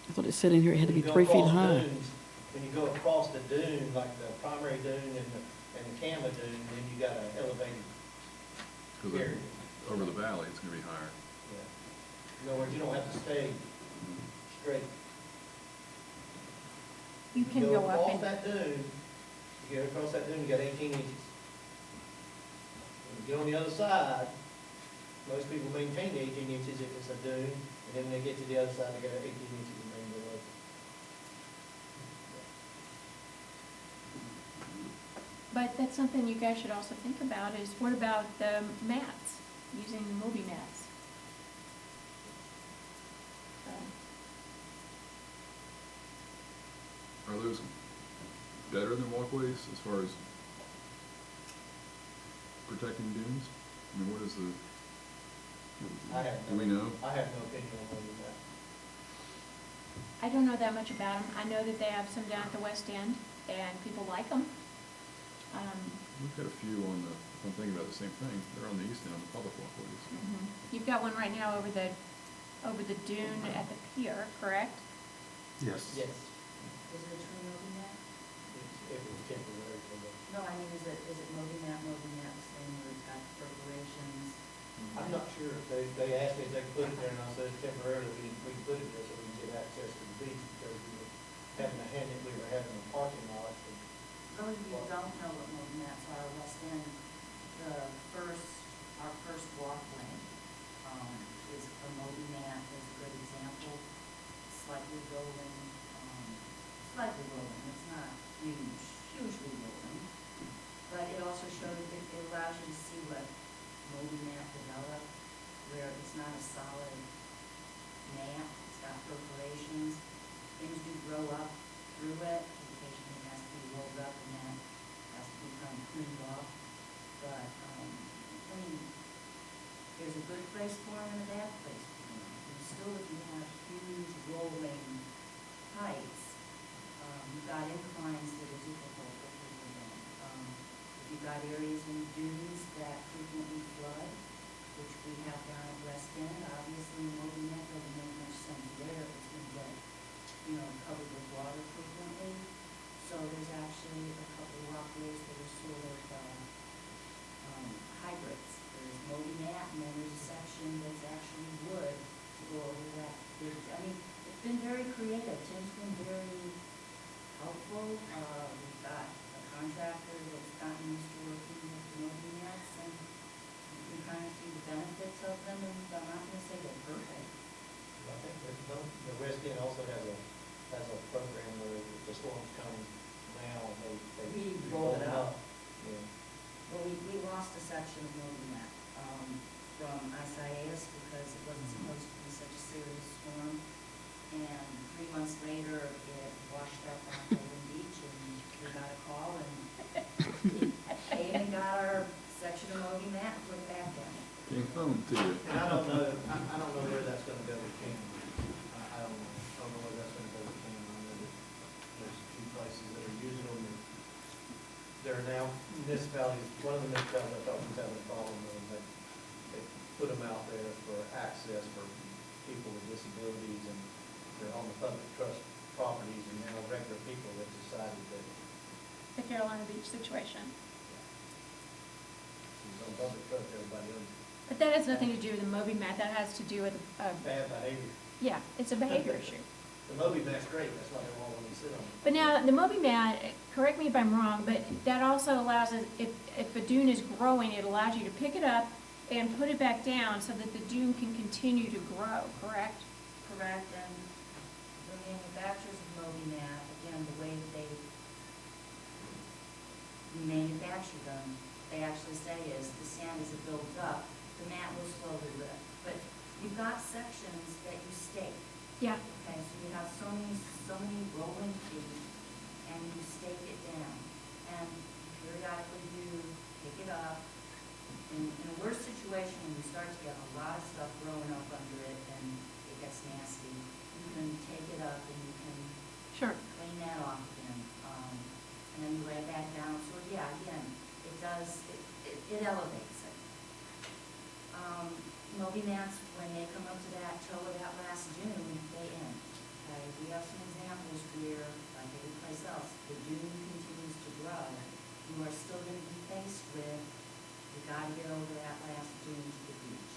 I thought it said in here it had to be When you go 3 feet across high. dunes, when you go across the dune, like the primary dune and the Kama dune, then you got an elevated Because area. over the valley, it's gonna be higher. Yeah. In other words, you don't have to stay straight. You can go up across and, that dune, you get across that dune, you got 18 inches. When you get on the other side, most people maintain the 18 inches if it's a dune, and then when they get to the other side, they got 18 inches and then go up. but that's something you guys should also think about is what about the mats, using the Moby mats? So, Are those better than walkways as far as protecting dunes? I mean, what is the, do we know? I have no opinion on whether that. I don't know that much about them. I know that they have some down at the West End, and people like them. We've got a few on the, if I'm thinking about the same thing, they're on the east end, the public walkways. You've got one right now over the dune at the pier, correct? Yes. Yes. Is it a tree Moby mat? It was temporary for the. No, I mean, is it Moby mat, the same where it's got perforations? I'm not sure. They asked me if they could put it there, and I said temporarily, we can put it there so we can get access to the beach, because we were having we were having a parking lot. Those of you who don't know what Moby mats are, West End, our first walkway, is a Moby mat, is a good example. Slightly rolling, it's not hugely rolling. But it also showed, it allows you to see what Moby mat developed, where it's not a solid mat, it's got perforations, things do grow up through it, occasionally it has to be rolled up and then has to become cleaned off. But, I mean, there's a good place for them and a bad place for them. And still, if you have huge rolling heights, you've got inclines that are difficult for people then. If you've got areas in dunes that frequently flood, which we have down at West End, obviously Moby mat doesn't make much sense there if it's going to get, covered with water frequently. So there's actually a couple of walkways that are sort of hybrids. There's Moby mat, and then there's a section that's actually wood to go over that. It's been very creative. Tim's been very helpful. We've got a contractor that's gotten used to working with the Moby mats, and you can kind of see the benefits of them, and I'm not going to say they're perfect. I think the West End also has a program where if the storms come now, they roll it up. Yeah. Well, we lost a section of Moby mat from Isaias because it wasn't supposed to be such a serious storm. And 3 months later, it washed up on Holden Beach, and we got a call and came and got our section of Moby mat and put it back down. Came home to you. And I don't know where that's gonna go with Canton. I don't know where that's gonna go with Canton. I know that there's a few places that are using them. And there are now municipalities, one of the municipalities I thought was having a problem with, that they put them out there for access for people with disabilities, and they're on the public trust properties, and now regular people have decided that The Carolina Beach situation. it's on public trust, everybody owns it. But that has nothing to do with the Moby mat. That has to do with, Bad behavior. yeah, it's a behavior issue. The Moby mat's great, that's why they all want to sit on it. But now, the Moby mat, correct me if I'm wrong, but that also allows us, if a dune is growing, it allows you to pick it up and put it back down so that the dune can continue to grow, correct? Correct, and the manufacturers of Moby mat, again, the way that they manufacture them, they actually say is the sand as it builds up, the mat will slowly lift. But you've got sections that you stake. Yeah. Okay, so you have so many rolling feet, and you stake it down. And periodically you pick it up. In a worse situation, when you start to get a lot of stuff growing up under it and it gets nasty, you can take it up and you can Sure. clean that off again. And then you lay it back down. So yeah, again, it does, it elevates it. Moby mats, when they come up to that toe of that last dune, they end. Okay, we have some examples where, like every place else, the dune continues to grow. You are still gonna be faced with, you gotta get over that last dune to the beach.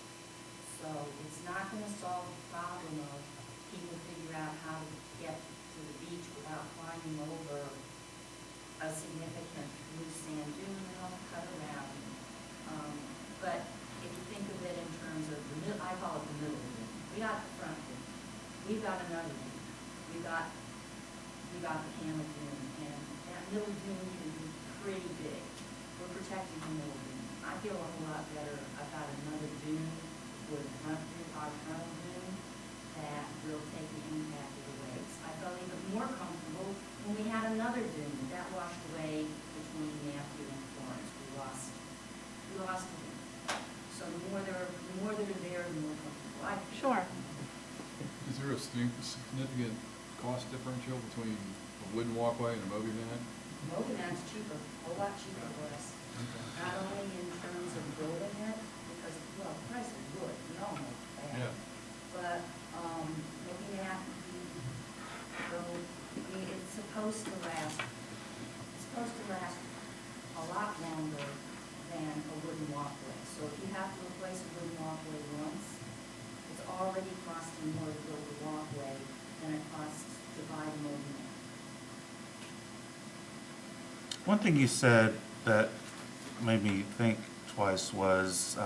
So it's not gonna solve the problem of people figure out how to get to the beach without climbing over a significant loose sand dune, they'll cut around. But if you think of it in terms of the middle, I call it the middle dune. We got the front dune. We've got another dune. We got the camel dune, and that middle dune can be pretty big. We're protecting the middle dune. I feel a whole lot better about another dune for the front dune, our frontal dune, that will take the impact of the waves. I felt even more comfortable when we had another dune that washed away between Matthew and Florence. We lost a dune. So the more that are there, the more comfortable I feel. Sure. Is there a significant cost differential between a wooden walkway and a Moby mat? Moby mat's cheaper, a whole lot cheaper for us. Not only in terms of building it, because, well, the price of wood, we all know that. Yeah. But, looking at it's supposed to last a lot longer than a wooden walkway. So if you have to replace a wooden walkway once, it's already costing more to build a walkway than it costs to buy the Moby mat. One thing you said that made me think twice was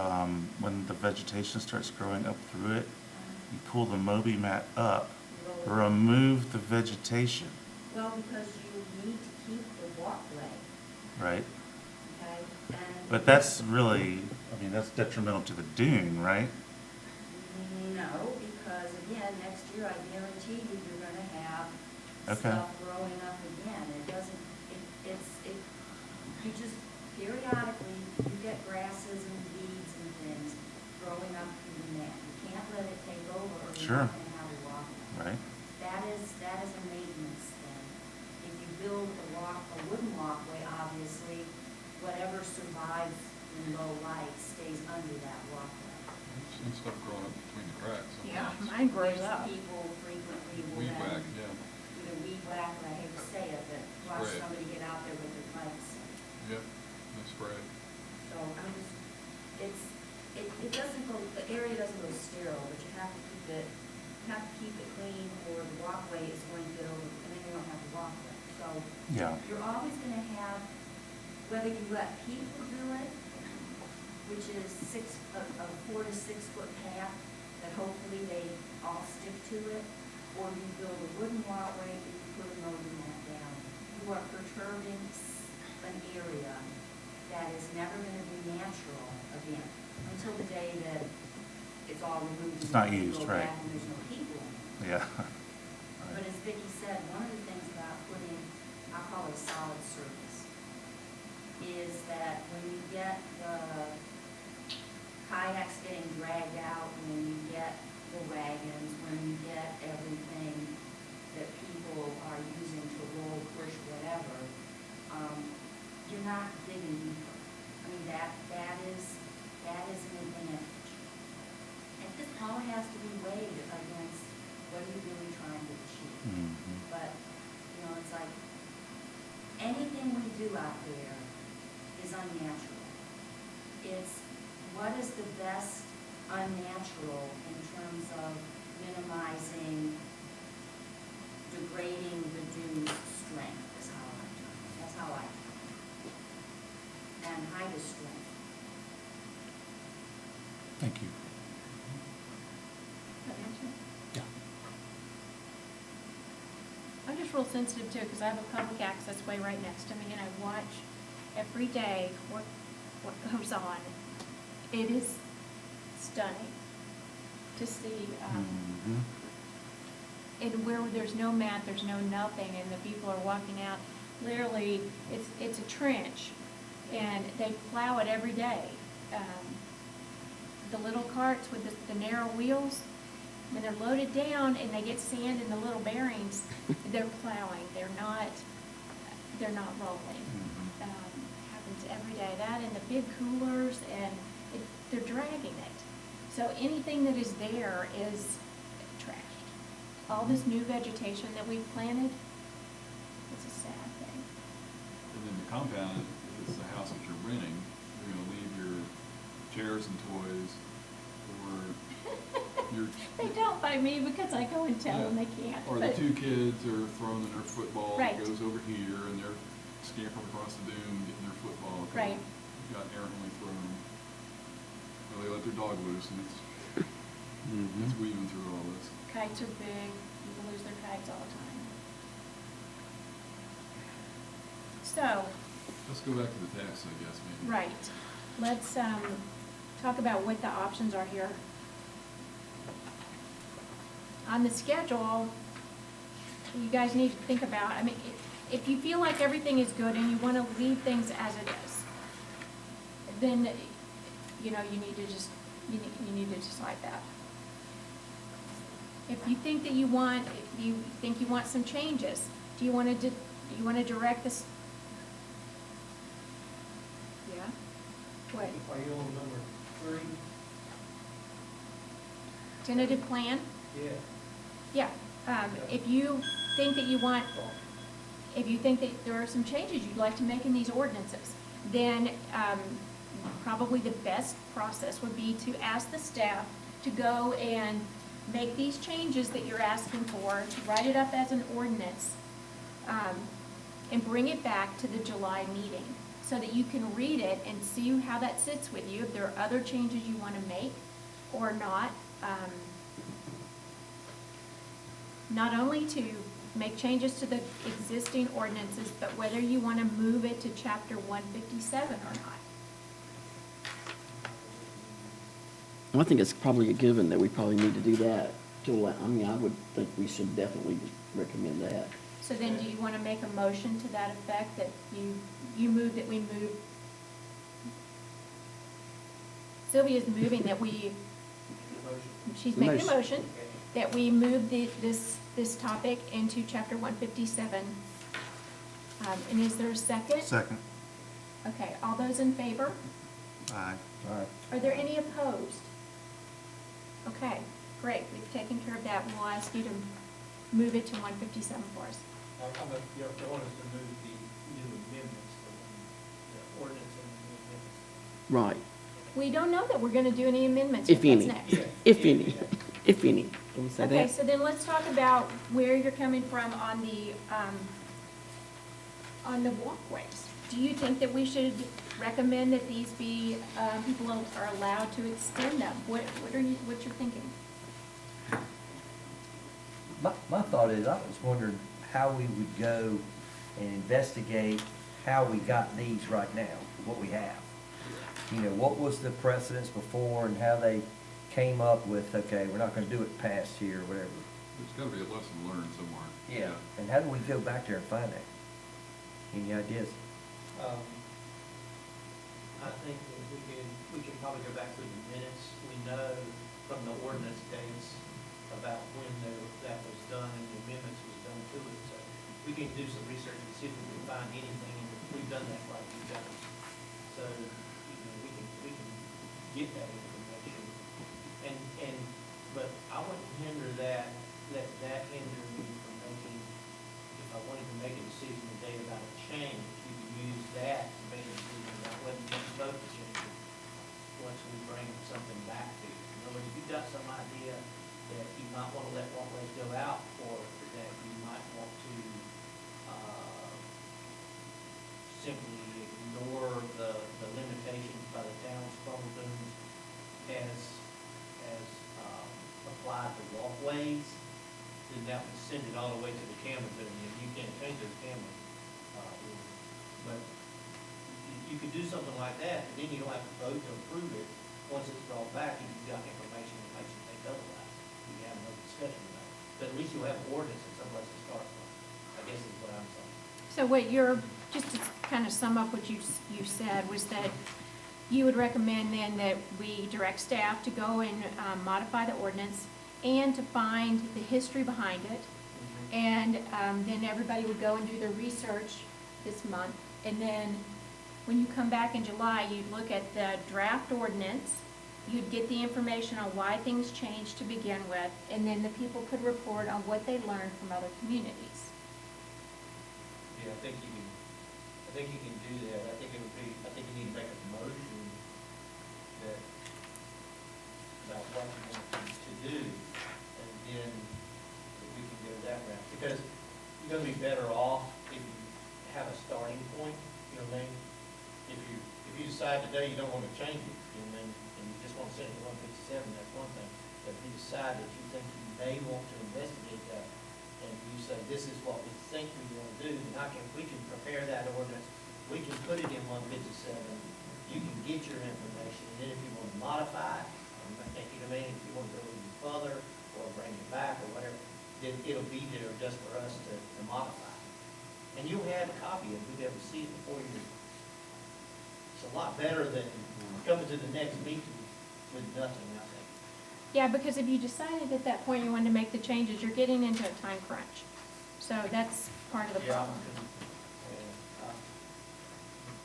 when the vegetation starts growing up through it, you pull the Moby mat up, remove the vegetation, Well, because you need to keep the walkway, right? okay? And But that's really, I mean, that's detrimental to the dune, right? no, because again, next year I guarantee you, you're gonna have Okay. stuff growing up again. It doesn't, you just periodically, you get grasses and weeds and things growing up through the mat. You can't let it take over or you're Sure. not gonna have a walkway. Right? That is a maintenance thing. If you build a wooden walkway, obviously, whatever survives in low light stays under that walkway. Some stuff growing up between the cracks. Yeah, mine grows Which up. people frequently will Weed whack, then, yeah. either weed whack, or I hate to say it, but watch Spray it. somebody get out there with their pipes. Yep, that's spread. So, I mean, it doesn't go, the area doesn't go sterile, but you have to keep it clean, or the walkway is going to get over, and then you don't have the walkway. So, Yeah. you're always gonna have, whether you let people do it, which is a 4 to 6 foot path, that hopefully they all stick to it, or you build a wooden walkway and you put a Moby mat down. You are perturbing an area that is never gonna be natural again, until the day that it's all removed. It's not and you used, go right. back and there's no people in it. Yeah. But as Vicki said, one of the things about putting, I call it a solid surface, is that when you get the kayaks getting dragged out, when you get the wagons, when you get everything that people are using to roll, push, whatever, you're not digging deeper. I mean, that is an advantage. And this all has to be weighed against what are you really trying to achieve. Mhm. But, it's like, anything we do out there is unnatural. It's what is the best unnatural in terms of minimizing, degrading the dune's strength, is how I term it. That's how I term it. And height is strength. Thank you. That answer? Yeah. I'm just real sensitive too, because I have a public access way right next to me, and I watch every day what goes on. It is stunning to see, Mhm. and where there's no mat, there's no nothing, and the people are walking out. Literally, it's a trench, and they plow it every day. The little carts with the narrow wheels, when they're loaded down and they get sand in the little bearings, they're plowing. They're not rolling. Mhm. Happens every day. That and the big coolers, and they're dragging it. So anything that is there is trashed. All this new vegetation that we've planted, it's a sad thing. And then the compound, if it's the house that you're renting, you're gonna leave your chairs and toys, or your. They don't by me because I go and tell them they can't. Or the but- two kids are throwing their football, Right. that goes over here, and they're scampering across the dune, getting their football. 'Cause Right. it got errantly thrown. Or they let their dog loose, and it's weaving through all this. Kites are big, people lose their kites all the time. So, Let's go back to the tax, I guess, maybe. right, let's, talk about what the options are here. On the schedule, you guys need to think about, I mean, if you feel like everything is good and you wanna leave things as it is, then, you know, you need to decide that. If you think that you want some changes, do you wanna direct this? Yeah? What? Are you on number 3? Tentative plan? Yeah. Yeah, if you think that there are some changes you'd like to make in these ordinances, then, probably the best process would be to ask the staff to go and make these changes that you're asking for, to write it up as an ordinance, and bring it back to the July meeting, so that you can read it and see how that sits with you, if there are other changes you wanna make or not. Not only to make changes to the existing ordinances, but whether you want to move it to chapter 157 or not. Well, I think it's probably a given that we probably need to do that. I mean, I would think we should definitely recommend that. So then do you want to make a motion to that effect, that you move that we move? Sylvia's moving that we, she's making a motion, that we move this topic into chapter 157. And is there a second? Second. Okay, all those in favor? Aye. Are there any opposed? Okay, great, we've taken care of that. We'll ask you to move it to 157 for us. You want us to move the new amendments, the ordinance and the new amendments. Right, We don't know that we're gonna do any amendments. if yet. any, That's next. if any, if any. Can we say Okay, that? so then let's talk about where you're coming from on the walkways. Do you think that we should recommend that these be, people are allowed to extend them? What's your thinking? My thought is, I was wondering how we would go and investigate how we got these right now, what we have. You know, what was the precedence before and how they came up with, okay, we're not gonna do it past here, whatever. There's gotta be a lesson learned somewhere. Yeah. And how do we go back there and find that? Any ideas? I think that we can probably go back through the minutes. We know from the ordinance dates about when that was done and the amendments was done to it. So we can do some research and see if we can find anything, and we've done that like we've done. So, you know, we can get that information. But I wouldn't hinder that, let that hinder me from making, if I wanted to make a decision today about a change, you could use that to make a decision about whether you want to vote to change it once we bring something back to you. In other words, if you've got some idea that you might want to let walkways go out, or that you might want to simply ignore the limitations by the town's frontal dunes as applied to walkways, then that would send it all the way to the camera dune, and you can't change those camera rules. But you could do something like that, and then you don't have to vote to approve it. Once it's brought back, and you've got information that makes you think otherwise. You can have no discussion about it. But at least you'll have ordinance and someplace to start from, I guess is what I'm saying. So what you're, just to kind of sum up what you said, was that you would recommend then that we direct staff to go and modify the ordinance and to find the history behind it. And then everybody would go and do their research this month. And then when you come back in July, you'd look at the draft ordinance You'd get the information on why things changed to begin with, and then the people could report on what they learned from other communities. Yeah, I think you can do that. I think you need to make a motion that, about what you want to do, and then we can go that route. Because you're gonna be better off if you have a starting point, you know what I mean? If you decide today you don't want to change it, you know what I mean, and you just want to send it to 157, that's one thing. But if you decide that you think you may want to investigate that, and you say, this is what we think we want to do, then we can prepare that ordinance, we can put it in 157, you can get your information, and then if you want to modify it, I think, you know what I mean, if you want to go even further, or bring it back, or whatever, then it'll be there just for us to modify. And you'll have a copy of it, you'll be able to see it before you. It's a lot better than coming to the next meeting with nothing, I think. Yeah, because if you decided at that point you wanted to make the changes, you're getting into a time crunch. So that's part of the problem.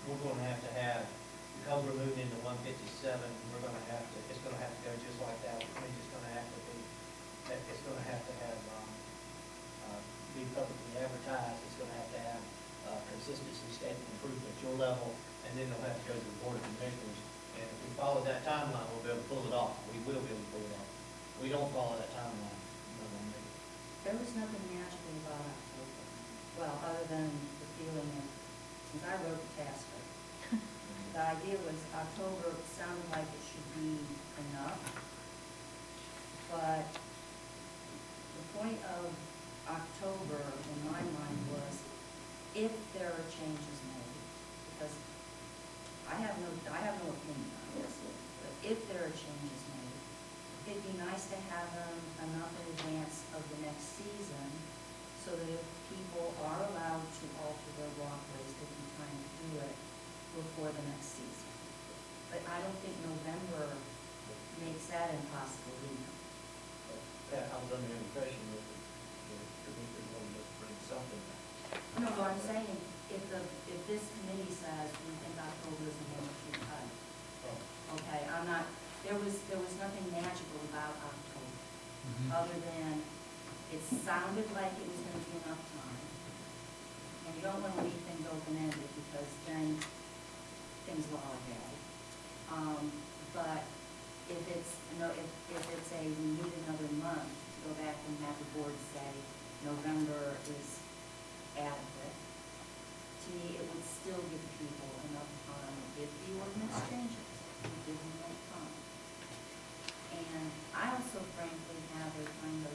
We're gonna have to have, because we're moving into 157, it's gonna have to go just like that. I mean, it's gonna have to be, it's gonna have to have, be publicly advertised, it's gonna have to have, consistency statement approved at your level, and then it'll have to go to the board of commissioners. And if we follow that timeline, we'll be able to pull it off. We will be able to pull it off. If we don't follow that timeline, we're not gonna make it. There was nothing magical about October. Well, other than the feeling of, since I wrote the task force, the idea was October sounded like it should be enough. But the point of October in my mind was if there are changes made, because I have no opinion on this, but if there are changes made, it'd be nice to have them enough in advance of the next season so that if people are allowed to alter their walkways, there'd be time to do it before the next season. But I don't think November makes that impossible either. I was under the impression that the committee wanted to bring something back. No, I'm saying, if this committee says we think October is a little too tight, okay, there was nothing magical about October, other than it sounded like it was gonna be enough time. And you don't wanna leave things open-ended, because then things will all ahead. But if it's a, we need another month to go back and have the board say November is adequate, to me, it would still give people enough time if the ordinance changes, to give them enough time. And I also frankly have a kind of,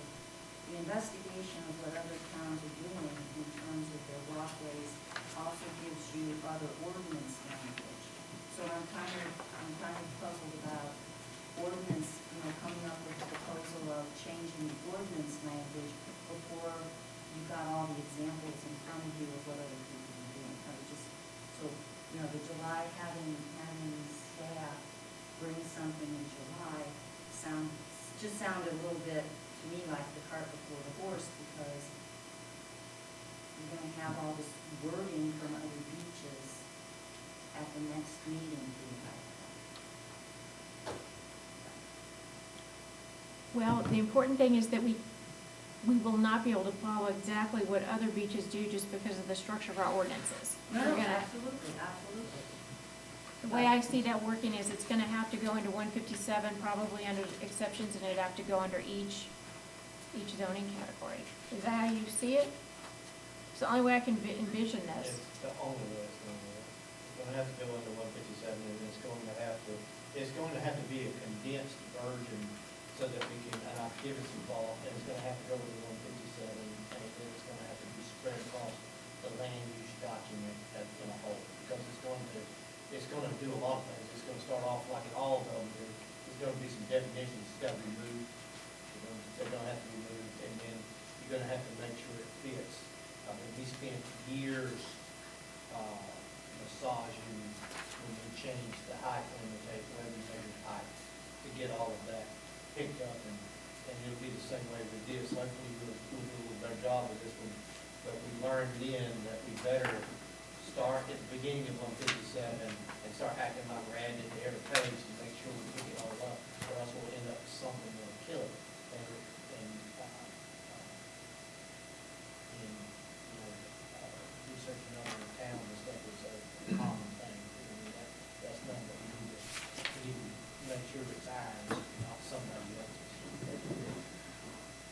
the investigation of what other towns are doing in terms of their walkways also gives you other ordinance language. So I'm kind of puzzled about ordinance, coming up with a proposal of changing the ordinance language before you got all the examples in front of you of what other people are doing. I was just, so, the July, having staff bring something in July just sounded a little bit to me like the cart before the horse, because you're gonna have all this wording from other beaches at the next meeting for you guys. Well, the important thing is that we will not be able to follow exactly what other beaches do just because of the structure of our ordinances. No, We're gonna- absolutely. The way I see that working is it's gonna have to go into 157, probably under exceptions, and it'd have to go under each zoning category. Is that how you see it? It's the only way I can envision this. It's the only way it's going to work. It's going to have to go under 157, and it's going to have to be a condensed version so that we can, and I'll give it some thought, and it's going to have to go into 157, and then it's going to have to be spread across the land use document as in a whole, because it's going to do a lot of things. It's going to start off like it all of them do. There's going to be some definitions that's got to be moved. They're going to have to be moved, and then you're going to have to make sure it fits. I mean, we spent years massaging when we changed the height limitation, whether you measure height, to get all of that picked up, and it'll be the same way with this. Hopefully we'll do a little better job with this one. But we learned then that we better start at the beginning of 157 and start acting like we're adding it to every page to make sure we pick it all up, or else we'll end up with something that'll kill it. In, researching other towns and stuff is a common thing. I mean, that's nothing, but we need to make sure it's ours, not somebody else's.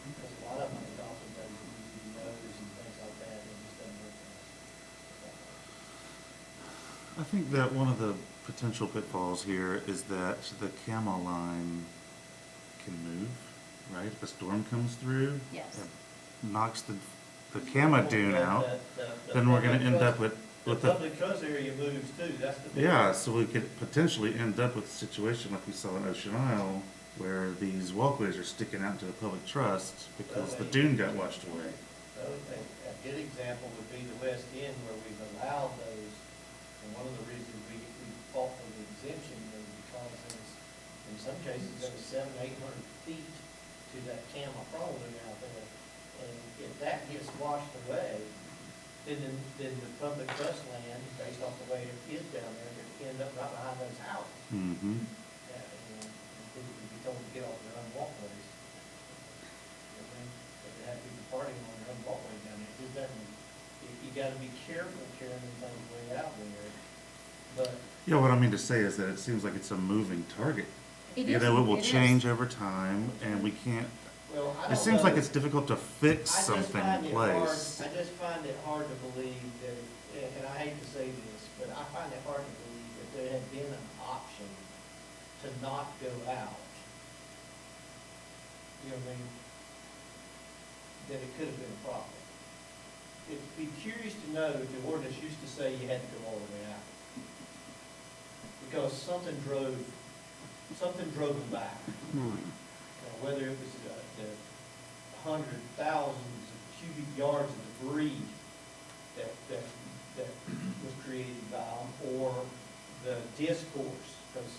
Because a lot of them are adopting those no's and things like that, and it just doesn't work for us. I think that one of the potential pitfalls here is that the camo line can move, right? If a storm comes through. Yes. and knocks the camo dune out, then we're gonna end up with The the, public trust area moves too, that's the. yeah, so we could potentially end up with a situation like we saw in Ocean Isle, where these walkways are sticking out into the public trust because the dune got washed away. So a good example would be the West End where we've allowed those, and one of the reasons we fought for the exemption was because in some cases, there was 700-800 feet to that camel crawling out there. And if that gets washed away, then the public trust land, based off the way it is down there, could end up right behind those houses. Mm-hmm. And people could be told to get off their own walkways. And then they could have people partying on their own walkways down there. It just doesn't, you gotta be careful carrying things way out there. But Yeah, what I mean to say is that it seems like it's a moving target. It You is- know, it will is. change over time, and we can't, well, I it don't seems like know. it's difficult to fix I just something find in it hard- place. I just find it hard to believe that, and I hate to say this, but I find it hard to believe that there had been an option to not go out. You know what I mean? That it could have been a problem. It'd be curious to know if the ordinance used to say you had to go all the way out. Because something drove them back. Whether it was the hundred thousands of cubic yards of debris that was created by them, or the discourse, because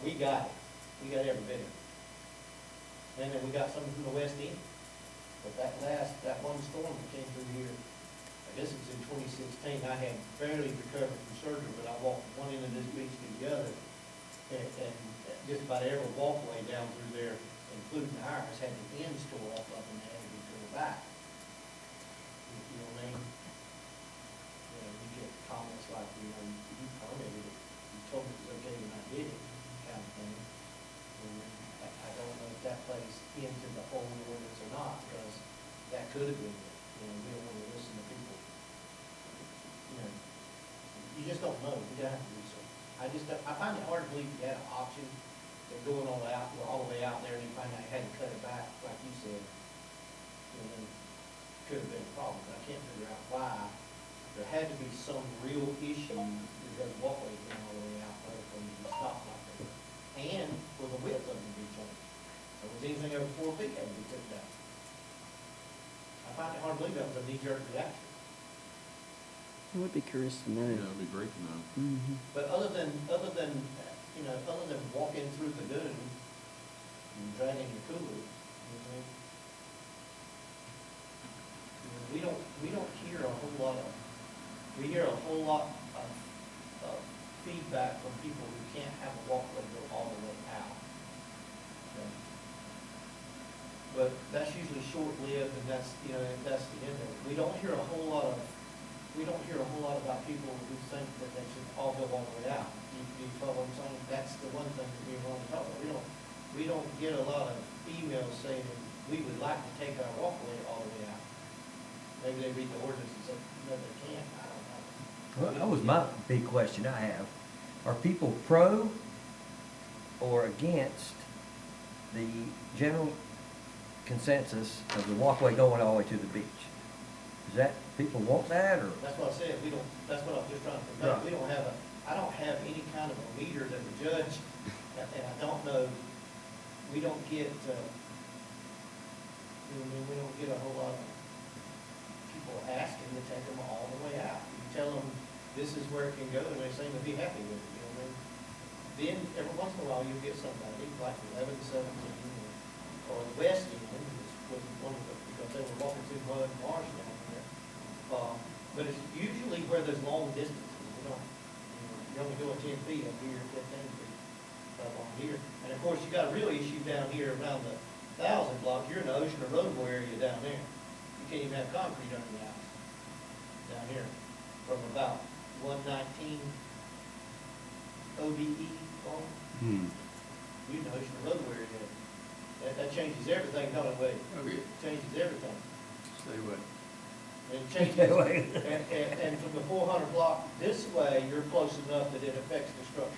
we got every bit of it. And then we got some from the West End. But that one storm that came through here, I guess it was in 2016, I had barely recovered from surgery, but I walked one end of this beach to the other, and just about every walkway down through there, including ours, had the ends tore off of them and had to be tore back. You know what I mean? You know, you get comments like, you permitted it, you told me it was okay when I did it, kind of thing. And I don't know if that plays into the whole ordinance or not, because that could have been it. You know, we don't want to listen to people. You know, you just don't know, you gotta have to research. I find it hard to believe you had an option of going all the way out there, and you find out you had to cut it back, like you said. You know, then could have been a problem, but I can't figure out why. There had to be some real issue with those walkways going all the way out, for them to be stopped like that. And for the width of them to be changed. So was anything over 4 feet had to be took down. I find it hard to believe that was a knee-jerk reaction. I would be curious to know. Yeah, it'd be great to know. Mhm. But other than walking through the dune and dragging your cooler, we don't hear a whole lot of, we hear a whole lot of feedback from people who can't have a walkway go all the way out. Okay? But that's usually short-lived, and that's the end of it. We don't hear a whole lot about people who think that they should all go all the way out. You follow what I'm saying? That's the one thing that we want to talk about. We don't get a lot of emails saying we would like to take our walkway all the way out. Maybe they read the ordinance and say, no, they can't. I don't know. Well, that was my big question I have. Are people pro or against the general consensus of the walkway going all the way to the beach? Is that, people want that, or? That's what I said, that's what I'm just trying to convey. Right. I don't have any kind of a meter that would judge, and I don't know, we don't get, we don't get a whole lot of people asking to take them all the way out. You tell them, this is where it can go, and they seem to be happy with it, you know what I mean? Then, every once in a while, you'll get somebody, like 11, 17, or the West End, which was one of the, because they were walking through mud and marsh down there, But it's usually where there's long distances, you know, you're only going 10 feet up here, 15 feet along here. And of course, you got a real issue down here around the 1,000 block, you're in the ocean or roadway area down there. You can't even have concrete under the house, down here, from about 119 OBE on. You in the ocean or roadway area. That changes everything, don't it, Wade? Oh, yeah. Changes everything. Stay away. And it changes, and from the 400 block this way, you're close enough that it affects the structure.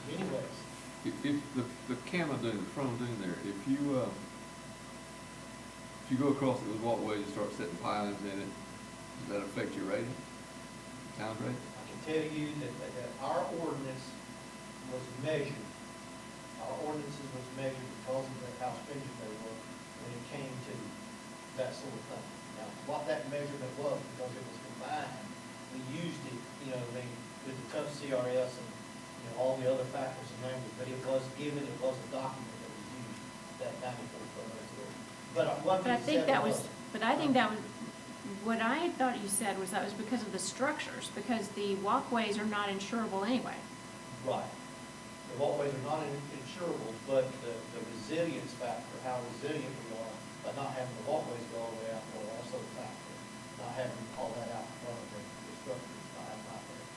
Anyways, If the camera dune, the front dune there, if you go across those walkways and start setting pilings in it, does that affect your rating? Town's rating? I can tell you that our ordinance was measured, our ordinances was measured because of how stringent they were when it came to that sort of thing. Now, what that measurement was, because it was combined, we used it, you know, with the tough CRS and, you know, all the other factors and language, but it was given, it was a document that was used, that 94. But But I think that was, what I thought you said was that was because of the structures, because the walkways are not insurable anyway. Right. The walkways are not insurable, but the resilience factor, how resilient we are by not having the walkways go all the way out, will also factor, not having all that out in front of the structures, not having out there.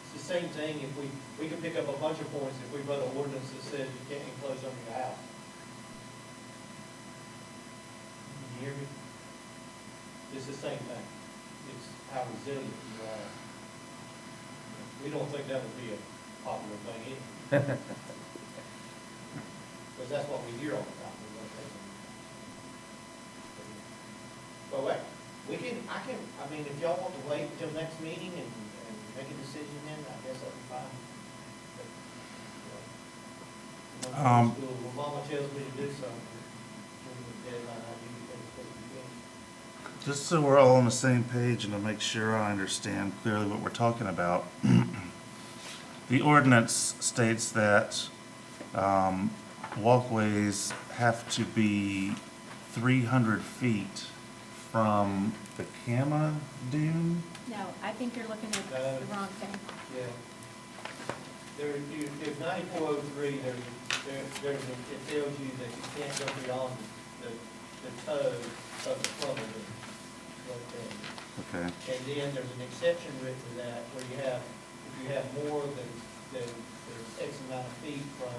It's the same thing if we can pick up a bunch of points if we wrote an ordinance that says you can't enclose under your house. Can you hear me? It's the same thing. It's how resilient you are. We don't think that would be a popular thing either. Because that's what we hear all the time. But wait, I mean, if y'all want to wait until next meeting and make a decision then, I guess that'd be fine. But, you know, when mama tells me to do something, when the deadline, I do everything you can. Just so we're all on the same page and to make sure I understand clearly what we're talking about, the ordinance states that walkways have to be 300 feet from the Cama dune? No, I think you're looking at the wrong thing. Yeah. There's 9403, it tells you that you can't go beyond the toe of the funnel. Okay. And then there's an exception written to that where you have, if you have more than there's X amount of feet from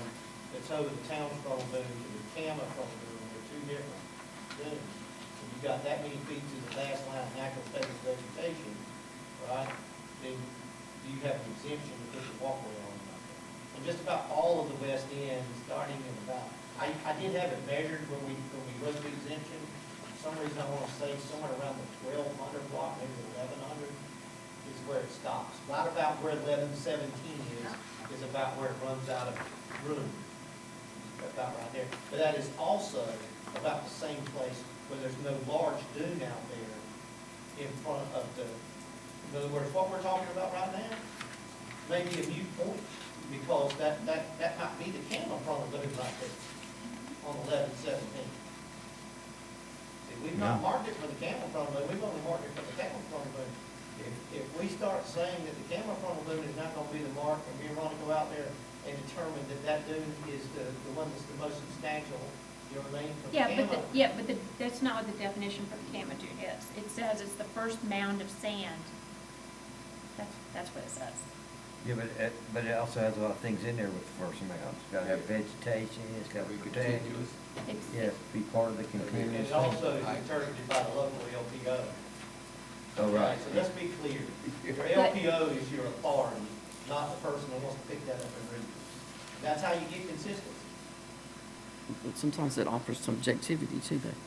the toe of the town funnel dune to the Cama funnel dune, they're two different dunes. If you've got that many feet to the last line of natural state of vegetation, right, then you have an exemption to put your walkway on like that. And just about all of the west end, starting in about, I did have it measured when we wrote the exemption. For some reason I want to say somewhere around the 1,200 block, maybe 1,100 is where it stops. Right about where 1117 is about where it runs out of room. About right there. But that is also about the same place where there's no large dune out there in front of in other words, what we're talking about right now may be a moot point, because that might be the Cama funnel dune right there on 1117. See, we've not marked it for the Cama funnel dune, we've only marked it for the Cama funnel dune. If we start saying that the Cama funnel dune is not gonna be the mark, and we want to go out there and determine that dune is the one that's the most substantial, you know what I mean? For the Cama. But that's not what the definition for the Cama dune is. It says it's the first mound of sand. That's what it says. Yeah, but it also has a lot of things in there with the first amount. It's gotta have vegetation, it's gotta be protected. It's- Yeah, be part of the And continuous it also thing. is interpreted by the local LPO. Oh, right. So let's be clear. Your LPO is your authority, not the person that wants to pick that up and read it. That's how you get consistency. But sometimes it offers subjectivity too, though.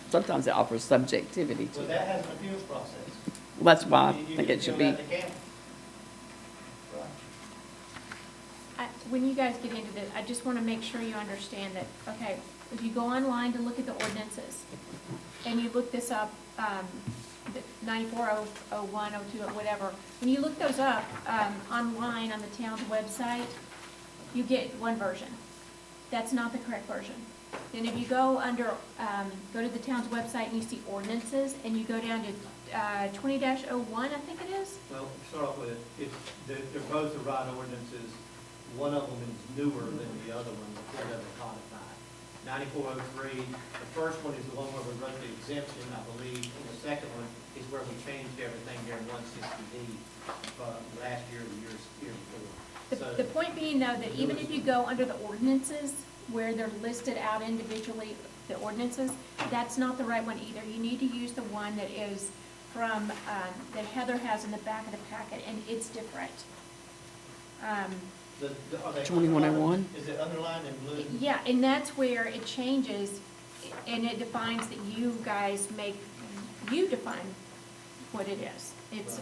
Sometimes Sometimes it offers subjectivity Well, too. that has an appeals process. Well, that's why I You think can it should appeal be. that to Campbell. Right. When you guys get into this, I just want to make sure you understand that, okay, if you go online to look at the ordinances, and you look this up, 9401, 02, whatever, when you look those up online on the town's website, you get one version. That's not the correct version. Then if you go under, go to the town's website and you see ordinances, and you go down to 20-01, I think it is. Well, to start off with, they're both the right ordinances. One of them is newer than the other one, because of the codified. 9403, the first one is the one where we wrote the exemption, I believe, and the second one is where we changed everything there in 160D, last year or the year before. The point being, though, that even if you go under the ordinances, where they're listed out individually, the ordinances, that's not the right one either. You need to use the one that is from, that Heather has in the back of the packet, and it's different. Are they 2101? Is it underlined in blue? Yeah, and that's where it changes, and it defines that you guys you define what it is. It's,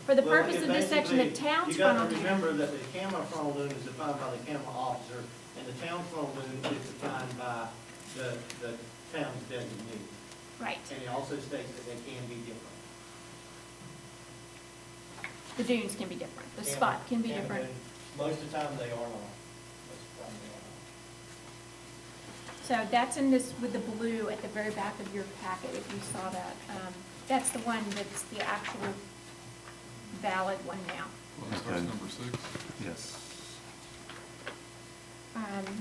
for the Well, purpose it of this section, the basically- town's You got frontal to dune. remember that the camera frontal dune is defined by the camera officer, and the town frontal dune is defined by the town's designee. Right, And it also states that they can be different. the dunes can be different, the Camera- spot can be camera different. dune, most of the time they are not. Most of the time they are not. So that's in this, with the blue at the very back of your packet, if you saw that. That's the one that's the actual valid one now. Well, that starts number 6. Yes.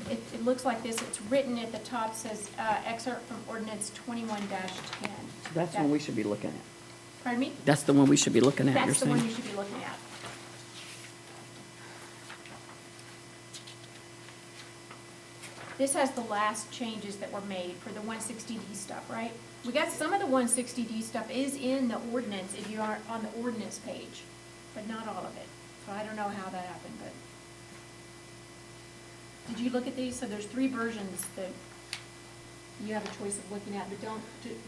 It looks like this, it's written at the top, says excerpt from ordinance 21-10. That's the one we should be looking at. Pardon me? That's the one we should be looking at, you're That's the one saying? you should be looking at. This has the last changes that were made for the 160D stuff, right? We got some of the 160D stuff is in the ordinance if you are on the ordinance page, but not all of it. So I don't know how that happened, but. Did you look at these? So there's 3 versions that you have a choice of looking at, but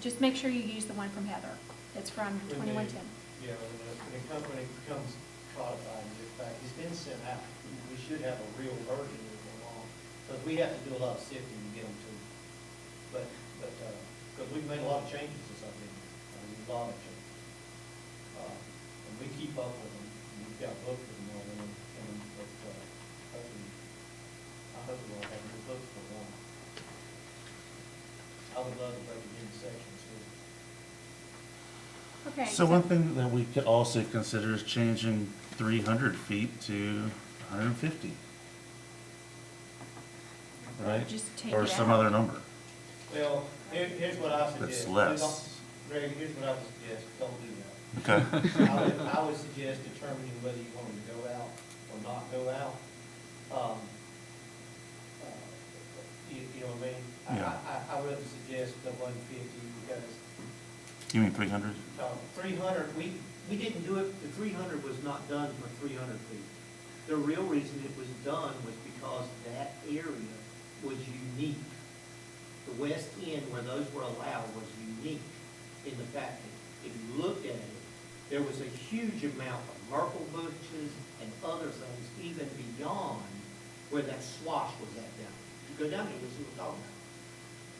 just make sure you use the one from Heather. It's from When they- 2110. Yeah, when it becomes codified, in fact, it's been sent out. We should have a real version of the law, because we have to do a lot of sifting to get them to. But, because we've made a lot of changes to something, a lot of changes. And we keep up with them, we've got books with them all, but, hopefully, I hope we'll have new books for one. I would love to break it into sections, too. Okay. So one thing that we could also consider is changing 300 feet to 150. Right? Just take Or it some out. other number. Well, here's what I suggest. That's less. Greg, here's what I would suggest, don't do that. Okay. I would suggest determining whether you want them to go out or not go out. You know what I mean? Yeah. I would suggest the 150 because You mean 300? 300, we didn't do it, the 300 was not done for 300 feet. The real reason it was done was because that area was unique. The west end where those were allowed was unique in the fact that if you looked at it, there was a huge amount of myrtle bushes and other things even beyond where that swash was at down there. You go down there, you'll see what I'm talking about.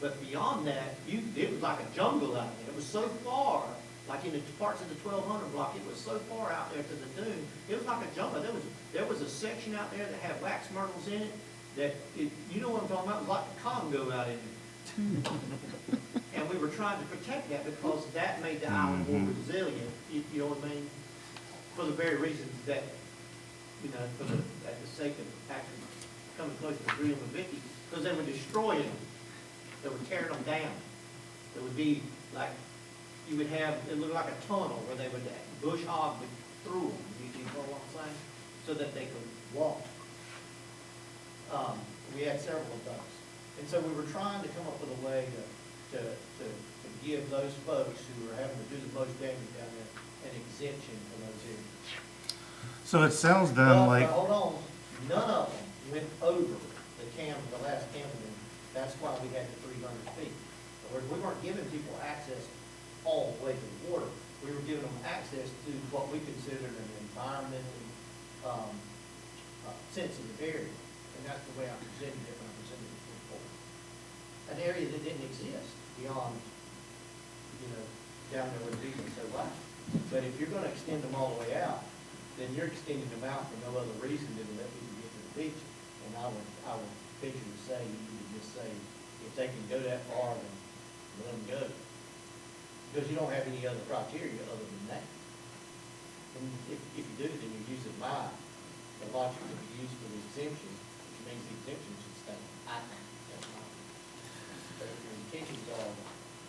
But beyond that, it was like a jungle out there. It was so far, like in the parts of the 1200 block, it was so far out there to the dune. It was like a jungle. There was a section out there that had wax myrtles in it that, you know what I'm talking about? It was like the Congo out in there. And we were trying to protect that because that made the island more resilient, you know what I mean? For the very reasons that, at the sake of actually coming close to agreeing with Vicky, because they were destroying them. They were tearing them down. It would be like, you would have, it looked like a tunnel where they would bush hog through them, you know what I'm saying? So that they could walk. We had several of those. And so we were trying to come up with a way to give those folks who are having to do the most damage down there an exemption for those areas. So it sounds then But like, hold on, none of them went over the last camera dune. That's why we had the 300 feet. In other words, we weren't giving people access all the way to the water. We were giving them access to what we considered an environmentally sensitive area. And that's the way I presented it when I presented it before. An area that didn't exist beyond, down there where the people so wide. But if you're gonna extend them all the way out, then you're extending them out for no other reason than to let people get to the beach. And I would picture to say, you could just say, if they can go that far, then let them go. Because you don't have any other criteria other than that. And if you do, then you're using the logic that we use for the exemption, which means the exemption should stay. I think that's my, but if your intentions are,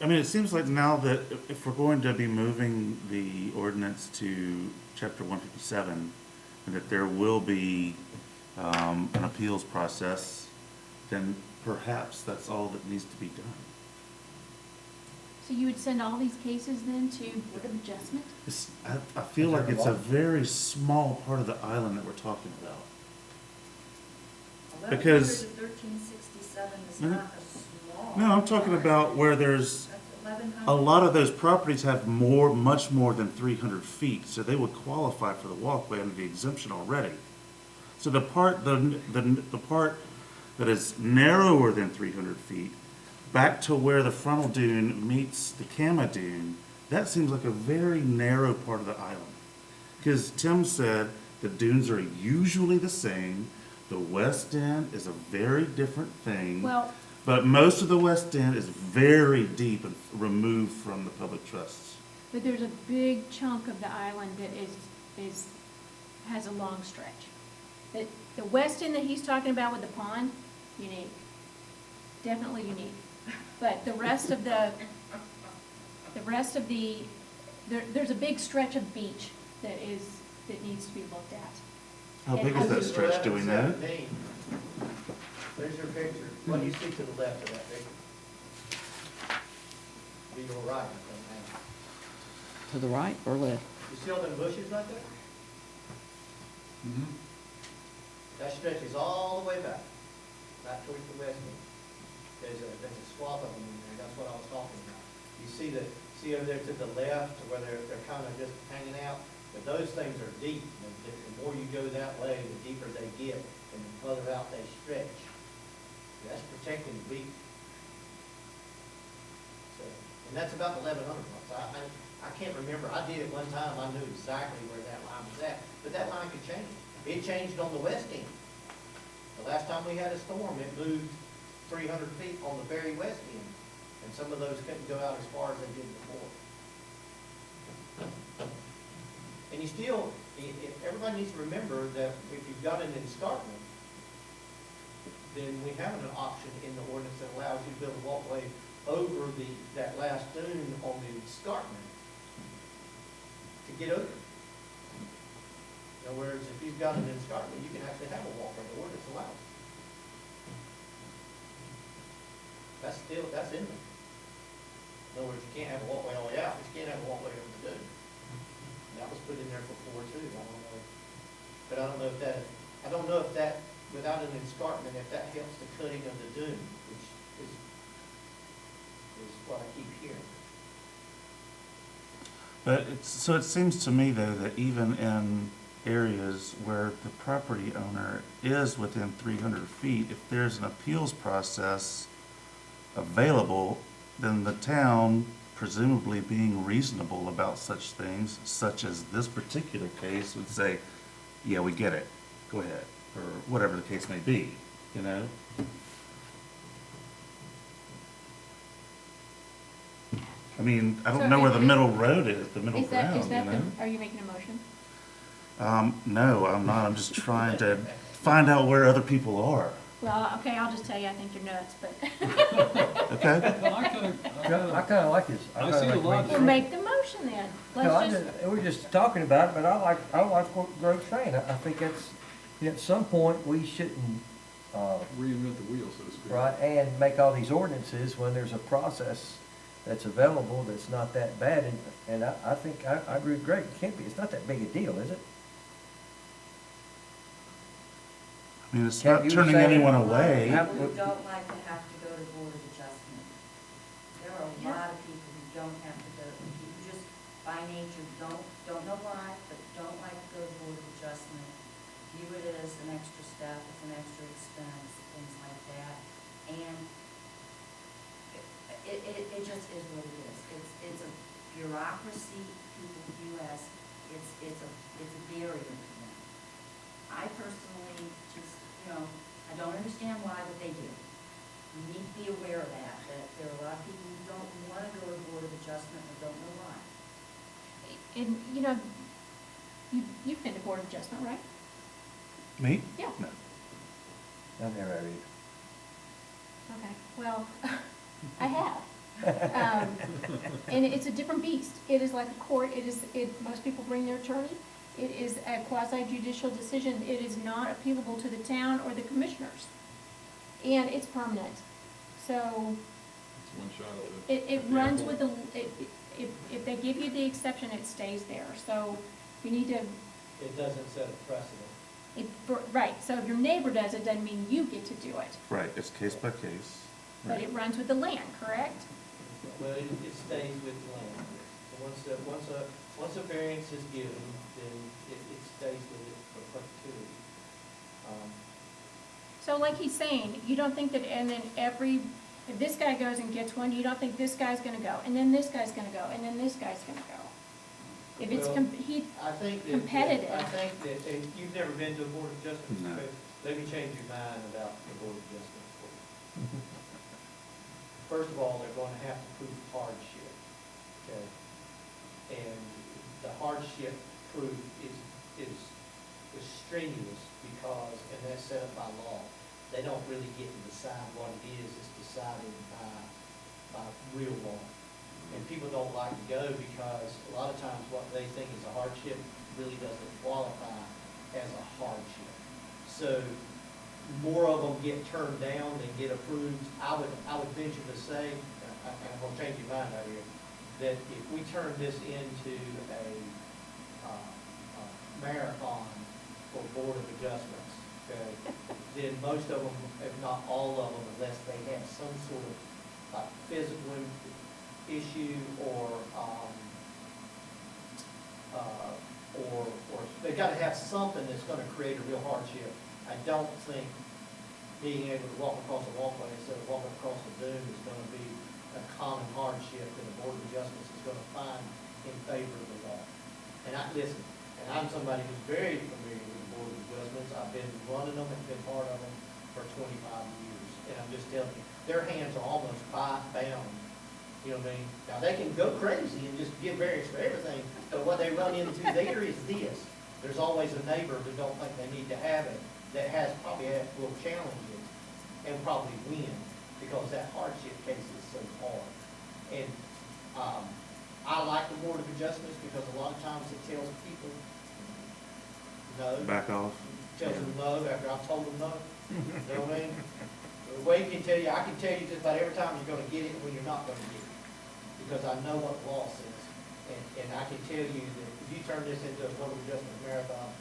I mean, it seems like now that if we're going to be moving the ordinance to chapter 157, and that there will be an appeals process, then perhaps that's all that needs to be done. So you would send all these cases then to Board of Adjustment? I feel like it's a very small part of the island that we're talking about. Because- 1367 is No, not a small. No, I'm talking about where there's, That's 1,100. a lot of those properties have much more than 300 feet, so they would qualify for the walkway under the exemption already. So the part that is narrower than 300 feet, back to where the frontal dune meets the Kama dune, that seems like a very narrow part of the island. Because Tim said the dunes are usually the same, the west end is a very different thing. Well, But most of the west end is very deep and removed from the public trusts. but there's a big chunk of the island that has a long stretch. The west end that he's talking about with the pond, unique, definitely unique. But the rest of there's a big stretch of beach that needs to be looked at. How big is that stretch, do we know? 17. There's your picture. What do you see to the left of that picture? Be your right, I think, now. To the right or left? You see all them bushes right there? Mm-hmm. That stretches all the way back towards the west end. There's a swath of them in there, that's what I was talking about. You see over there to the left, where they're kind of just hanging out, but those things are deep. The more you go that way, the deeper they get, and the further out they stretch. That's protecting the beach. So, and that's about 1,100 bucks. I can't remember, I did it one time, I knew exactly where that line was at, but that line could change. It changed on the west end. The last time we had a storm, it moved 300 feet on the very west end, and some of those couldn't go out as far as they did before. And everybody needs to remember that if you've got an escarpment, then we have an option in the ordinance that allows you to build a walkway over that last dune on the escarpment to get over. In other words, if you've got an escarpment, you can actually have a walkway, the ordinance allows. That's in there. In other words, you can't have a walkway all the way out, but you can't have a walkway over the dune. That was put in there before too, I don't know. But I don't know if that, without an escarpment, if that helps the cutting of the dune, which is what I keep hearing. But so it seems to me though that even in areas where the property owner is within 300 feet, if there's an appeals process available, then the town, presumably being reasonable about such things, such as this particular case, would say, yeah, we get it, go ahead, or whatever the case may be, you know? I mean, I So don't know where the is- middle road is, the middle Is that ground, you know? are you making a motion? No, I'm not, I'm just trying to find out where other people are, Well, okay, I'll just tell you, I think you're nuts, but okay? Well, I kinda, I kinda like this. I see the logic. we'll make the motion then. No, Let's just, we're just talking about it, but I like what Greg's saying. I think that's, at some point, we shouldn't, reinvent the wheel, so to speak. right, and make all these ordinances when there's a process that's available that's not that bad, and I think, I agree with Greg, it can't be, it's not that big a deal, is it? I mean, it's Can't not you turning say- anyone away. How- People who don't like to have to go to Board of Adjustment. There are a lot of people who don't have to go, who just by nature don't know why, but don't like to go to Board of Adjustment. View it as an extra step, it's an extra expense, things like that. And it just is what it is. It's a bureaucracy people view as, it's a barrier to them. I personally just, I don't understand why, but they do. You need to be aware of that there are a lot of people who don't want to go to Board of Adjustment and don't know why. And, you've been to Board of Adjustment, right? Me? Yeah. No. I've never read. Okay, well, I have. And it's a different beast. It is like a court, most people bring their attorney. It is a quasi judicial decision. It is not appealable to the town or the commissioners. And it's permanent. So It's one shot at the. it runs with the, if they give you the exception, it stays there. So you need to, It doesn't set a precedent. right, so if your neighbor does it, doesn't mean you get to do it. Right, it's case by case. But it runs with the land, correct? Well, it stays with the land. So once a variance is given, then it stays with it for perpetuity. So like he's saying, you don't think that, and then if this guy goes and gets one, you don't think this guy's gonna go, and then this guy's gonna go, and then this guy's gonna go? If it's, Well, I think that. competitive. I think that, and you've never been to a Board of Adjustment? No. Okay, let me change your mind about the Board of Adjustment. First of all, they're gonna have to prove hardship, okay? And the hardship proof is strenuous because, and that's set up by law, they don't really get to decide what it is, it's decided by real law. And people don't like to go because a lot of times what they think is a hardship really doesn't qualify as a hardship. So more of them get turned down than get approved. I would venture to say, and I'm gonna change your mind out here, that if we turn this into a marathon for Board of Adjustments, okay, then most of them, if not all of them, unless they have some sort of physical issue or they gotta have something that's gonna create a real hardship. I don't think being able to walk across a walkway instead of walking across a dune is gonna be a common hardship that the Board of Adjustments is gonna find in favor of the law. And listen, and I'm somebody who's very familiar with the Board of Adjustments. I've been running them and been part of them for 25 years. And I'm just telling you, their hands are almost bound. You know what I mean? Now, they can go crazy and just give variance for everything, but what they run into there is this. There's always a neighbor who don't think they need to have it, that probably will challenge it and probably win, because that hardship case is so hard. And I like the Board of Adjustments because a lot of times it tells people no. Back off. Tells them no after I've told them no. You know what I mean? Wade can tell you, I can tell you just about every time you're gonna get it when you're not gonna get it, because I know what the law says. And I can tell you that if you turn this into a Board of Adjustment marathon,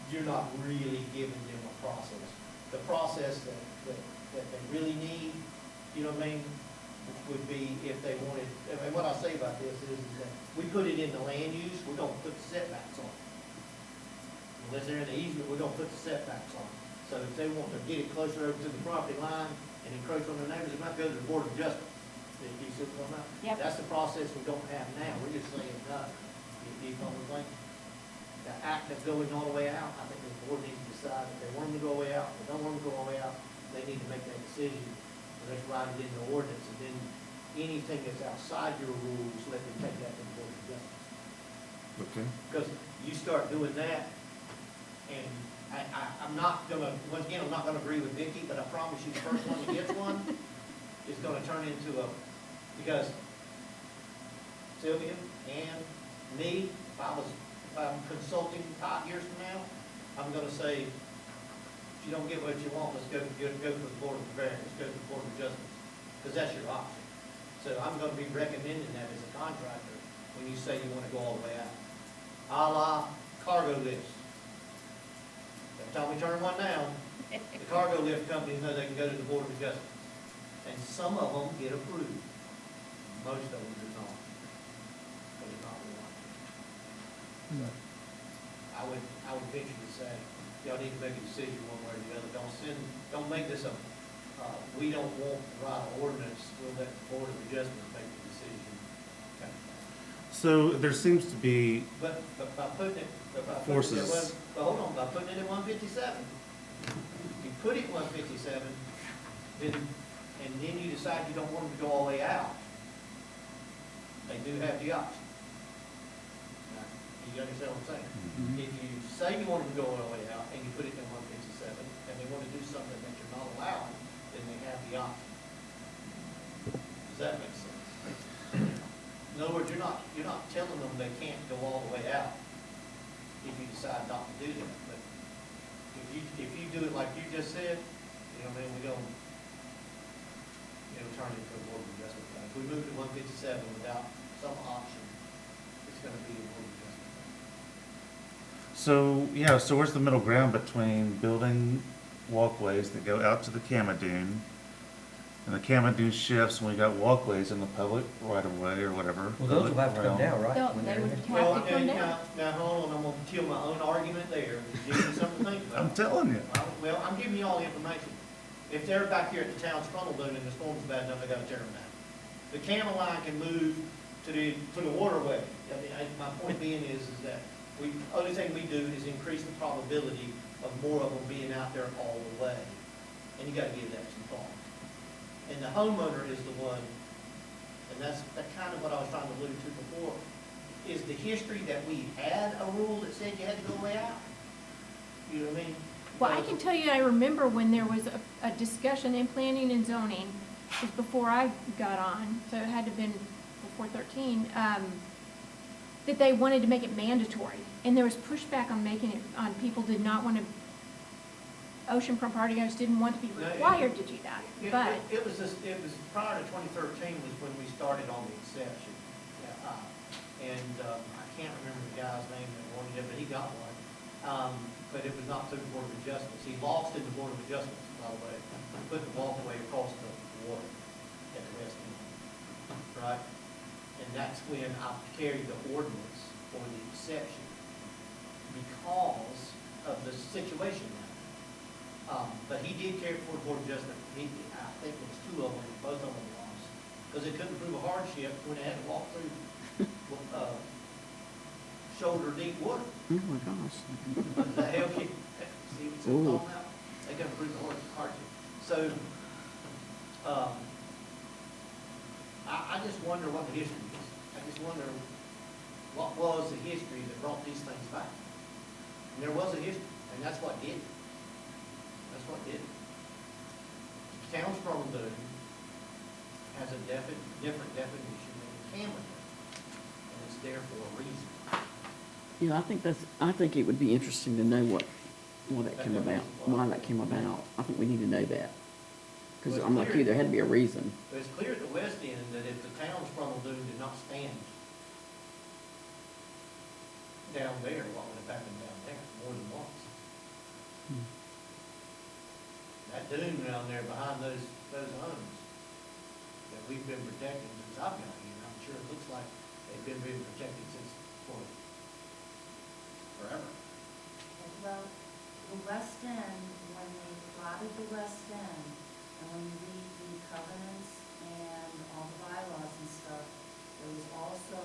you're not really giving them a process. The process that they really need, you know what I mean, would be if they wanted, and what I say about this is that we put it in the land use, we're gonna put the setbacks on it. Unless they're in the easement, we're gonna put the setbacks on it. So if they want to get it closer over to the property line and encroach on their neighbors, they might go to the Board of Adjustment. You see what I'm talking about? Yep. That's the process we don't have now, we're just saying no. You know what I'm saying? The act that's going all the way out, I think the board needs to decide if they want them to go all the way out, if they don't want them to go all the way out, they need to make that decision. And let's write it in the ordinance, and then anything that's outside your rules, let them take that to the Board of Adjustments. Okay. Because you start doing that, and I'm not gonna, once again, I'm not gonna agree with Vicki, but I promise you, the first one that gets one is gonna turn into because Sylvia and me, if I'm consulting 5 years from now, I'm gonna say, if you don't get what you want, let's go for the Board of Variance, let's go to the Board of Adjustments, because that's your option. So I'm gonna be recommending that as a contractor, when you say you wanna go all the way out. A la cargo lifts. Every time we turn one down, the cargo lift companies know they can go to the Board of Adjustments. And some of them get approved. Most of them do not. But it's not one. So, I would venture to say, y'all need to make a decision one way or the other. Don't make this we don't want to write an ordinance, we'll let the Board of Adjustments make the decision. Okay. So there seems to be, But by putting it, Forces. hold on, by putting it in 157, you put it 157, then, and then you decide you don't want them to go all the way out, they do have the option. Now, you understand what I'm saying? If you say you want them to go all the way out, and you put it in 157, and they want to do something that you're not allowing, then they have the option. Does that make sense? In other words, you're not telling them they can't go all the way out if you decide not to do that. But if you do it like you just said, you know, man, we're going, you know, turn it into a board of adjustment thing. If we move to 157 without some option, it's gonna be a board of adjustment thing. So, yeah, so where's the middle ground between building walkways that go out to the Kama Dune, and the Kama Dune shifts when we got walkways in the public right of way or whatever? Well, those will have to come realm. down, right? They'll- when they they're would in? have Well, to come and down. now, hold on, I'm gonna kill my own argument there, to give you something to think about. I'm telling you. Well, I'm giving you all the information. If they're back here at the town's frontal dune and the storm's bad enough, they gotta tear them down. The Camel line can move to the waterway. I mean, my point being is that only thing we do is increase the probability of more of them being out there all the way. And you gotta give that some thought. And the homeowner is the one, and that's kind of what I was trying to allude to before, is the history that we had a rule that said you had to go way out. You know what I mean? Well, I can tell you, I remember when there was a discussion in planning and zoning, it was before I got on, so it had to have been before 13, that they wanted to make it mandatory. And there was pushback on making it, on people did not want to, oceanfront party owners didn't want to be No, required to do that. But It was prior to 2013 was when we started on the exception. I can't remember the guy's name that wanted it, but he got one. But it was not through the Board of Adjustments. He lost in the Board of Adjustments, by the way. He put the walkway across the water at the west end, right? And that's when I carried the ordinance for the exception because of the situation now. But he did carry it for the Board of Adjustment. I think it was two of them, both of them lost. Because they couldn't prove a hardship when they had to walk through shoulder deep water. Oh, my gosh. Does that help you? See what's going on now? They couldn't prove the hardship. So, I just wonder what the history is. I just wonder what was the history that brought these things back. And there was a history, and that's what did it. That's what did it. Town's frontal dune has a different definition than the Cameron does, and it's there for a reason. Yeah, I think it would be interesting to know what that came about, why that came about. I think we need to know that. Because I'm like you, there had to be a reason. But it's clear at the west end that if the town's frontal dune did not stand down there, what would have happened down there more than once? That dune down there behind those homes that we've been protecting since I've got here, I'm sure it looks like they've been being protected since forever. Well, the West End, when they plotted the West End, and when you read the covenants and all the bylaws and stuff, there's also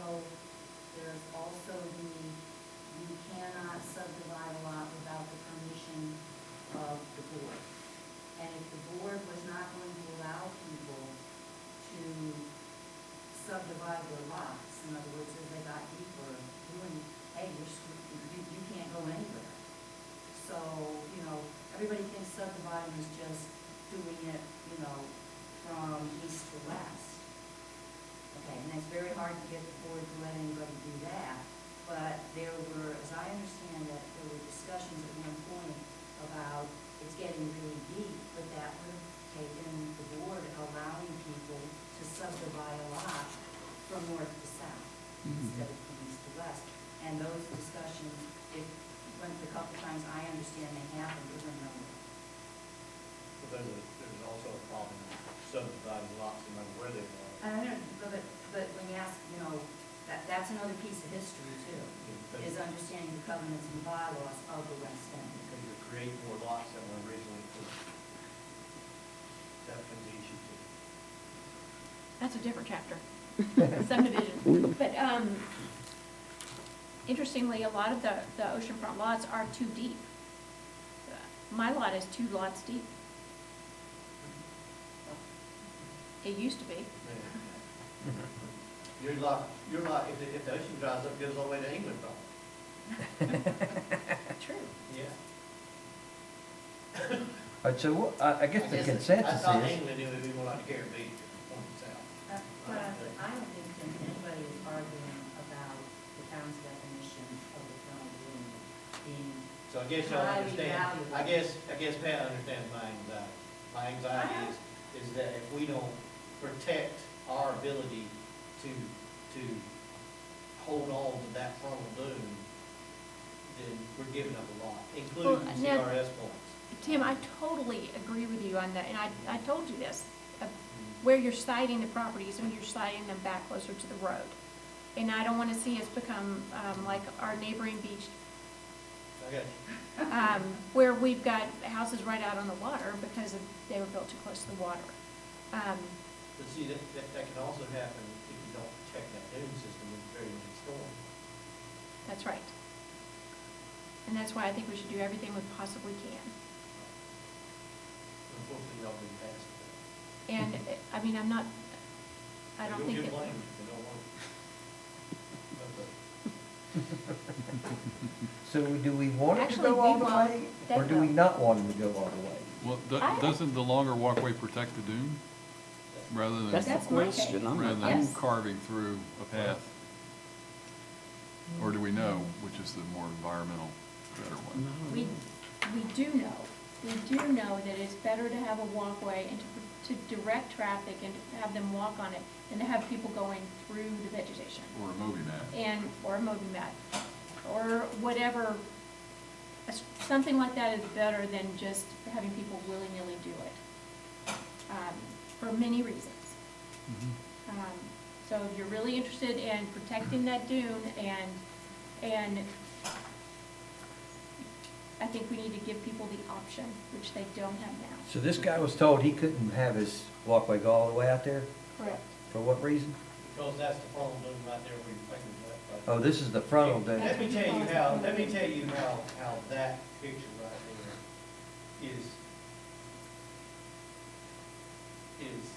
you cannot subdivide a lot without the permission of the board. And if the board was not going to allow people to subdivide their lots, in other words, as they got deeper, hey, you can't go anywhere. So, everybody thinks subdividing is just doing it, from east to west. Okay, and it's very hard to get the board to let anybody do that. But there were, as I understand it, there were discussions at one point about it's getting really deep, but that would have taken the board allowing people to subdivide a lot from north to south instead of from east to west. And those discussions, it went a couple times, I understand they happened, over and over. But there's also a problem with subdividing lots no matter where they are. I don't know, but when you ask, that's another piece of history too, is understanding the covenants and bylaws of the West End. Because you create more lots than were originally approved. That becomes the issue too. that's a different chapter, subdivision. But, interestingly, a lot of the oceanfront lots are too deep. My lot is 2 lots deep. It used to be. Your lot, if the ocean dries up, goes all the way to England, probably. True. Yeah. All right, so what, I guess the consensus I thought is, England, it would be more like the Caribbean, on the south. But I don't think that anybody is arguing about the town's definition of the frontal dune being, So I guess y'all Highly understand, valuable. I guess Pat understands my anxiety. My anxiety is that if we don't protect our ability to hold on to that frontal dune, then we're giving up a lot, including Well, now- CRS points. Tim, I totally agree with you on that, and I told you this. Where you're siting the properties, and you're siting them back closer to the road. And I don't wanna see us become, like our neighboring beach, Okay. where we've got houses right out on the water because they were built too close to the water. But see, that can also happen if you don't protect that dune system with the very next storm. That's right. And that's why I think we should do everything we possibly can. Unfortunately, y'all didn't pass it. And, I mean, I don't think You'll that. get blamed if they don't want so do we want it to Actually, go all we the won't. way? They Or do we will. not want it to go all the way? Well, I- doesn't the longer walkway protect the dune? Rather than, That's the That's my take. question. I'm rather not- than Yes. carving through a path? Or do we know which is the more environmental, better one? We do know, that it's better to have a walkway and to direct traffic and to have them walk on it than to have people going through the vegetation. Or a Moby mat? Or a moby mat, or whatever. Something like that is better than just having people willy-nilly do it, for many reasons. Mhm. So if you're really interested in protecting that dune and I think we need to give people the option, which they don't have now. So this guy was told he couldn't have his walkway go all the way out there? Correct. For what reason? it. Because that's the frontal dune right there where your fingers left. Oh, this is the frontal dune. Let me tell you how that picture right there is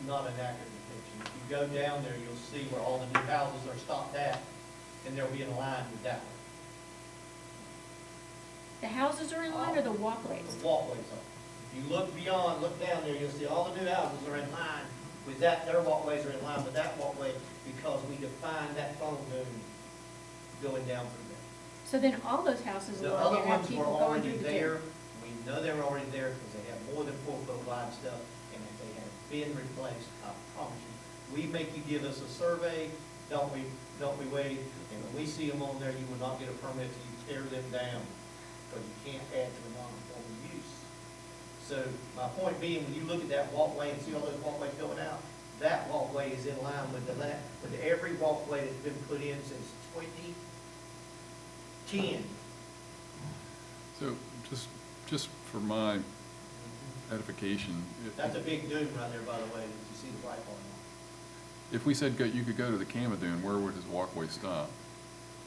not an accurate depiction. If you go down there, you'll see where all the new houses are stopped at, and they'll be in line with that one. The houses are in line or the walkways? The walkways are. If you look beyond, look down there, you'll see all the new houses are in line with that, their walkways are in line with that walkway because we define that frontal dune going down through there. So then all those houses The will other have ones were people going already through the there, dune. we know they were already there because they have more than 4 foot wide stuff, and if they have been replaced, I promise you. We make you give us a survey, don't we, Wade? And when we see them on there, you will not get a permit till you tear them down, because you can't add to the non-conforming use. So my point being, when you look at that walkway and see all those walkways going out, that walkway is in line with with every walkway that's been put in since 2010. So, just for my edification, That's a big dune right there, by the way, that you see the white on. if we said you could go to the Kama dune, where would his walkway stop?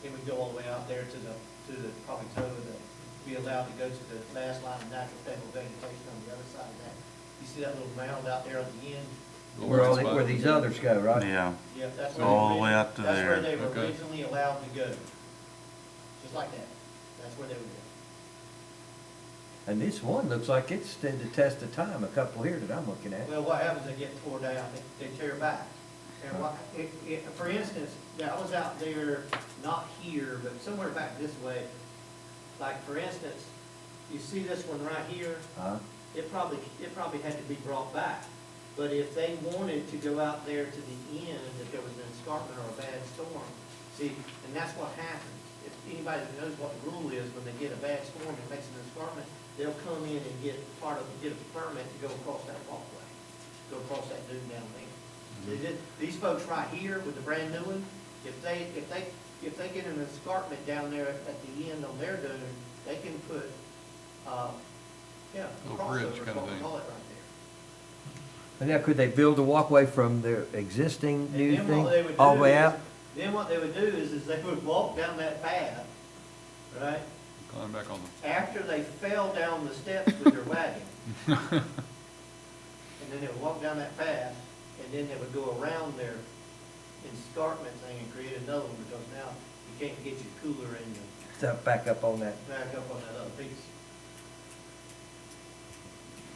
It would go all the way out there to the probably toe of be allowed to go to the last line of natural stable vegetation on the other side of that. You see that little mound out there at the end? Where these others go, right? Yeah, Yeah, that's where. all they the were- way up to That's where there. they were Okay. originally allowed to go. Just like that. That's where they were. And this one looks like it stood the test of time, a couple here that I'm looking at. Well, what happens, they get tore down, they tear back. And for instance, I was out there, not here, but somewhere back this way. Like, for instance, you see this one right here? It probably had to be brought back. But if they wanted to go out there to the end, if there was an escarpment or a bad storm, see, and that's what happens. If anybody knows what the rule is, when they get a bad storm, it makes an escarpment, they'll come in and get a permit to go across that walkway, go across that dune down there. These folks right here with the brand new one, if they get an escarpment down there at the end on their dune, they can put, a Little bridge crossover, kind of what we thing. call it right there. And now, could they build a walkway from their existing And new then thing what they would all the do way is- out? Then what they would do is they would walk down that path, right? Climb back on the, After they fell down the steps with their wagon, and then they would walk down that path, and then they would go around their escarpment thing and create another one, because now you can't get your cooler and your Step back up on that. back up on that other piece.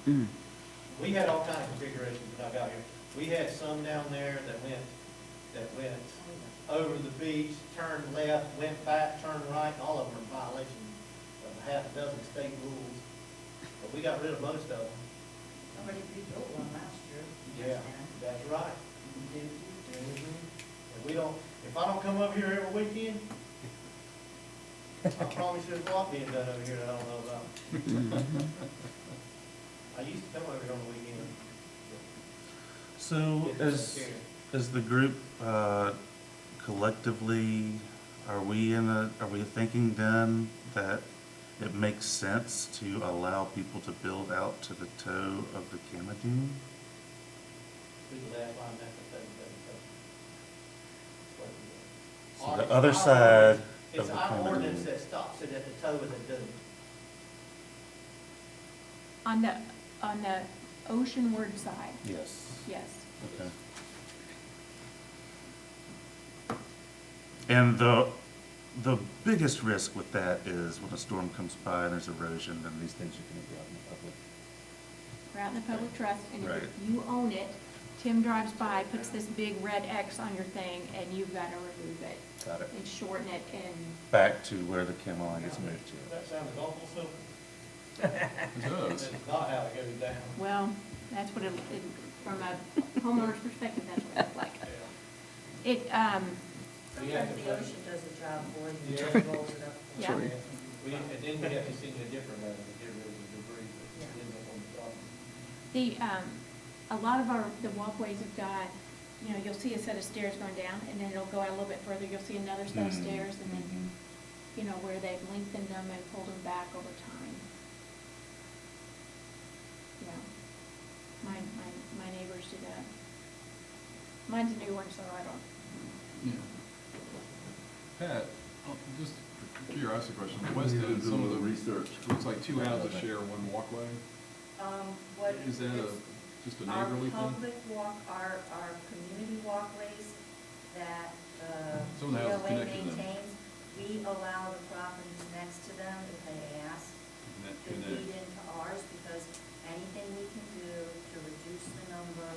Mm. We had all kind of configurations when I got here. We had some down there that went over the beach, turned left, went back, turned right, and all of them are in violation of a half a dozen state rules. But we got rid of most of them. Somebody rebuilt one last year. Yeah, that's right. And we don't, if I don't come over here every weekend, I promise you there's a lot being done over here that I don't know about. I used to come over here on the weekend. So Didn't as, care. as the group, collectively, are we thinking then that it makes sense to allow people to build out to the toe of the Camadine? Who's the last line after that? So the other side It's of the our ordinance Camadine. that stops it at the toe of the dune. On the oceanward side, Yes, yes. okay. And the biggest risk with that is when a storm comes by and there's erosion, then these things are gonna be out in the public. We're out in the public trust, and if Right. you own it, Tim drives by, puts this big red X on your thing, and you've got to remove it Got it. and shorten it and, Back to where the Camelot gets moved to. That sounds awful simple. it does. That's not how it goes down. well, that's what from a homeowner's perspective, that's what it looks like. Yeah. It, Sometimes the ocean does a job for you, Yeah. just rolls it up. Yeah. And then we have to sing a different level to get rid of the debris that ends up on the top. a lot of the walkways have got, you'll see a set of stairs going down, and then it'll go out a little bit further, you'll see another set of Mhm, stairs, and then, mhm. where they've lengthened them and pulled them back over time. Yeah. My neighbors do that. Mine's a new one, so I don't. Yeah. Pat, just a curiosity question, the west end, some of the research, looks like two houses share one walkway. What Is that is just a our neighborly thing? public walk, our community walkways that, Some of the houses POA connected to them. maintains, we allow the properties next to them, if they ask, to feed into ours, because anything we can do to reduce the number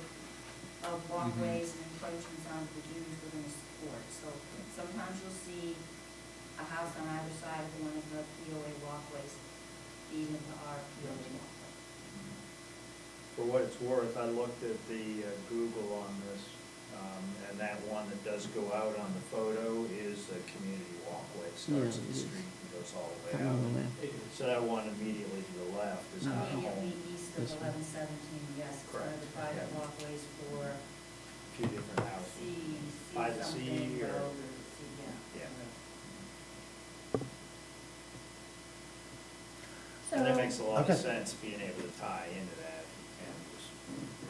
of walkways and encroachments onto the dunes, we're gonna support. So sometimes you'll see a house on either side of one of the POA walkways feed into our POA walkway. For what it's worth, I looked at the Google on this, and that one that does go out on the photo is a community walkway. It starts Yeah, in it the is. street and goes all the way Come on, out. left. So that one immediately to the left is not a Immediately home. east of This one. 1117, yes, it's one of the Correct, private yeah. walkways for A few different houses. By the something sea or- road yeah. Yeah. So, And that makes a lot of Okay. sense, being able to tie into that, and just,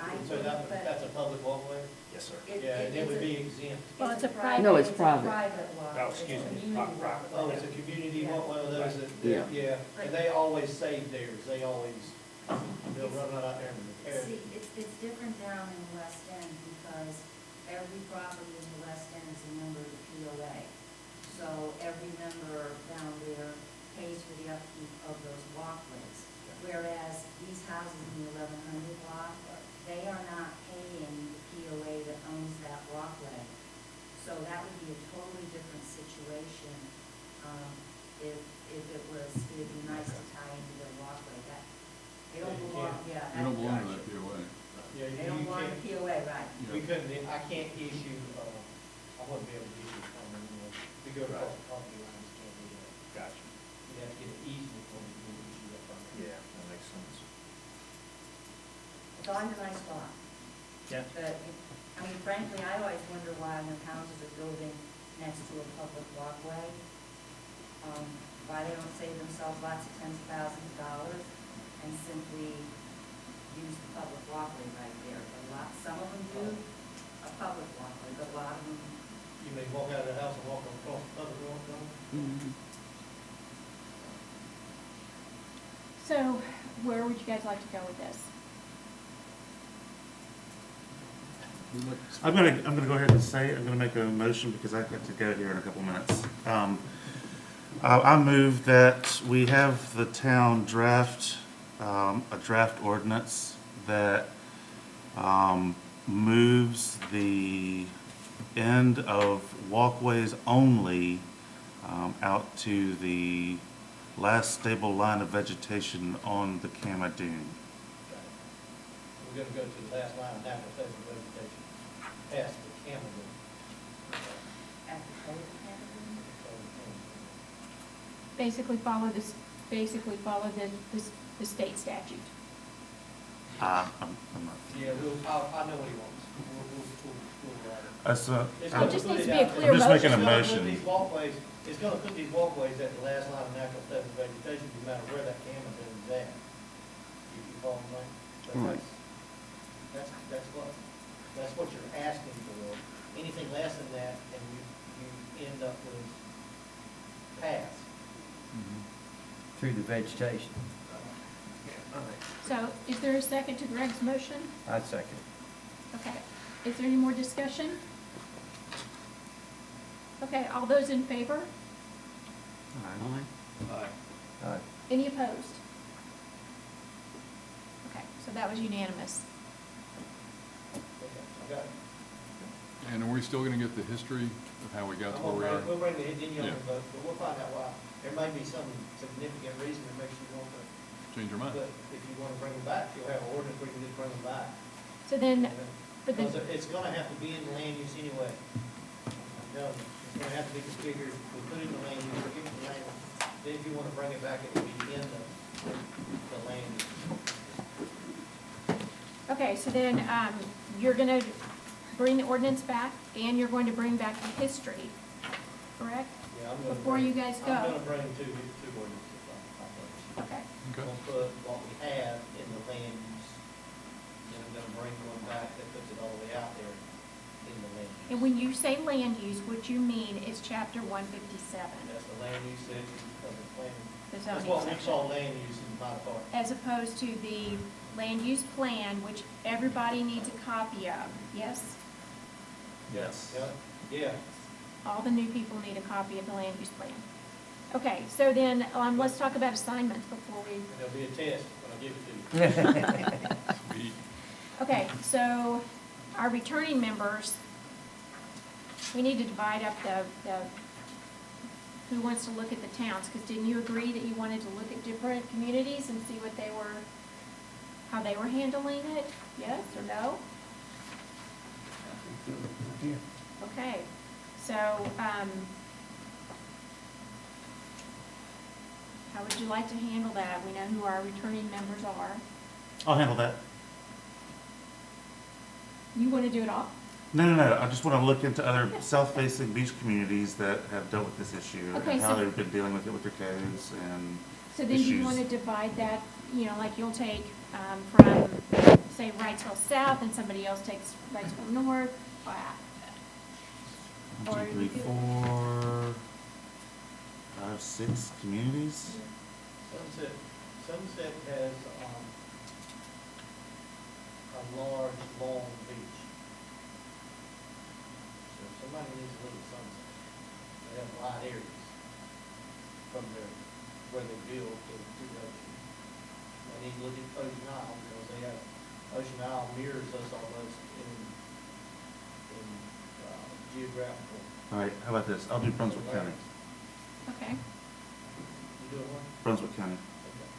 I So think that's that a public walkway? yes, sir. Yeah, and it would be exempt. Well, it's a No, it's private. Private walk. Oh, excuse It's a me, community private. walkway. Oh, it's a community walkway, one of those that, Yeah. yeah, and they always save theirs, they'll run right out there and repair See, it. it's different down in the West End because every property in the West End is a member of the POA. So every member down there pays for the upkeep of those walkways. Whereas these houses in the 1100 block, they are not paying the POA that owns that walkway. So that would be a totally different situation, if it was, it'd be nice to tie into their walkway. That, they don't Yeah, you belong, can't. yeah. You don't belong to that's- that POA. Yeah, They don't you belong to can't, POA, right. we couldn't, I can't issue, I wouldn't be able to issue a permit, if you go across the property lines, you can't do that. Gotcha. You have to get an easement for you to issue that permit. Yeah, that makes sense. It's on a nice lot. Yeah. But, I mean, frankly, I always wonder why when houses are building next to a public walkway, why they don't save themselves lots of tens of thousands of dollars and simply use the public walkway right there. Some of them do a public walkway, but a lot of them, You may walk out of the house and walk across the public walkway. Mhm. So where would you guys like to go with this? I'm gonna go ahead and say, I'm gonna make a motion because I have to go here in a couple minutes. I move that we have the town draft, a draft ordinance that, moves the end of walkways only, out to the last stable line of vegetation on the Kama Dune. We're gonna go to the last line of natural vegetation, past the camel. At the code of Canada. Basically follow the state statute. I'm not. Yeah, I know what he wants. We'll write it. That's, It's It gonna just put needs it to be a out clear there. I'm just making a It's gonna put motion. these walkways, it's gonna put these walkways at the last line of natural stable vegetation, no matter where that camel is at. You follow me? But Right. that's what you're asking for. Anything less than that, and you end up with paths. Through the vegetation. So is there a second to Greg's motion? I'd second. Okay. Is there any more discussion? Okay, all those in favor? Aye. Aye. Any opposed? Okay, so that was unanimous. Okay, I got it. And are we still gonna get the history of how we got to where we are? We'll bring the Indian Yeah. vote, but we'll find out why. There may be some significant reason that makes you want to, Change your mind? but if you want to bring them back, you'll have an ordinance where you can just bring them back. So then, for Because the, it's gonna have to be in the land use anyway. No, it's gonna have to be configured, we put it in the land use, we give it the land, then if you want to bring it back, it will be in the land use. okay, so then, you're gonna bring the ordinance back, and you're going to bring back the history, correct? Yeah, I'm gonna. Before bring- you guys go. I'm gonna bring two ordinances, I think. Okay. Okay. I'm gonna put what we have in the land use, and I'm gonna bring one back that puts it all the way out there in the land use. And when you say land use, what you mean is chapter 157, That's the land use section of the plan. the That's zoning what we section. call land use in my part. As opposed to the land use plan, which everybody needs a copy of, yes? Yes. Yeah, All the new people need a copy of the land use plan. Okay, so then, let's talk about assignments before we, and there'll be a test when I give it to you. Sweet. okay, so our returning members, we need to divide up the who wants to look at the towns, because didn't you agree that you wanted to look at different communities and see what they were, how they were handling it? Yes or no? Okay, so, how would you like to handle that? We know who our returning members are. I'll handle that. You want to do it all? No. I just want to look into other south-facing beach communities that have dealt with this issue Okay, and how so- they've been dealing with it with their codes and So then do you issues. want to divide that, like you'll take from, say, Wrightsville South and somebody else takes Wrightsville North? Wow. 1, 2, 3, 4, 5, 6 communities? Sunset has, a large, long beach. So somebody needs to look at Sunset. They have wide areas from where they build to the ocean. They need to look at Ocean Isle, because they have, Ocean Isle mirrors us almost in geographical. All right, how about this? I'll do Brunswick County. Okay. You doing one? Brunswick County. Okay.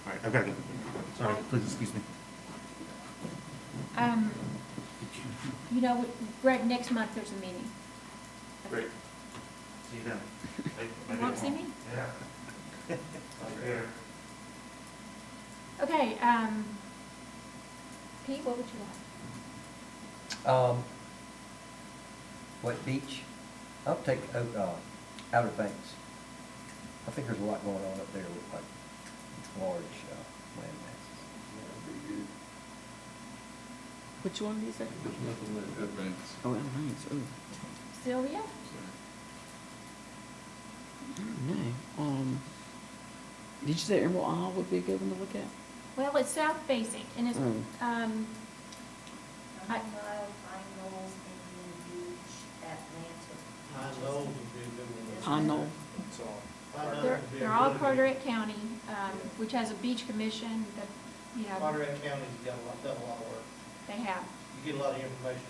All right, I've got to go. Sorry, please excuse me. Greg, next month there's a meeting. Great. See you then. You won't see me? Yeah. Right here. Okay, Pete, what would you like? What beach? I'll take, Outer Banks. I think there's a lot going on up there with like large, land masses. Which one did you say? There's nothing that advances. Oh, Outer Banks, ooh. Sylvia? No. Did you say Emerald Isle would be a good one to look at? Well, it's south facing, and it's, Mm. Pine Mile, Pine Knolls, Indian Beach, Atlantic. Pine Knoll would be a good one. Pine Knoll. It's all. Pine Knoll they're, would be a they're all really good- Carteret County, which has a beach commission that, you know, Carteret County's done a lot of work. they have. You get a lot of information.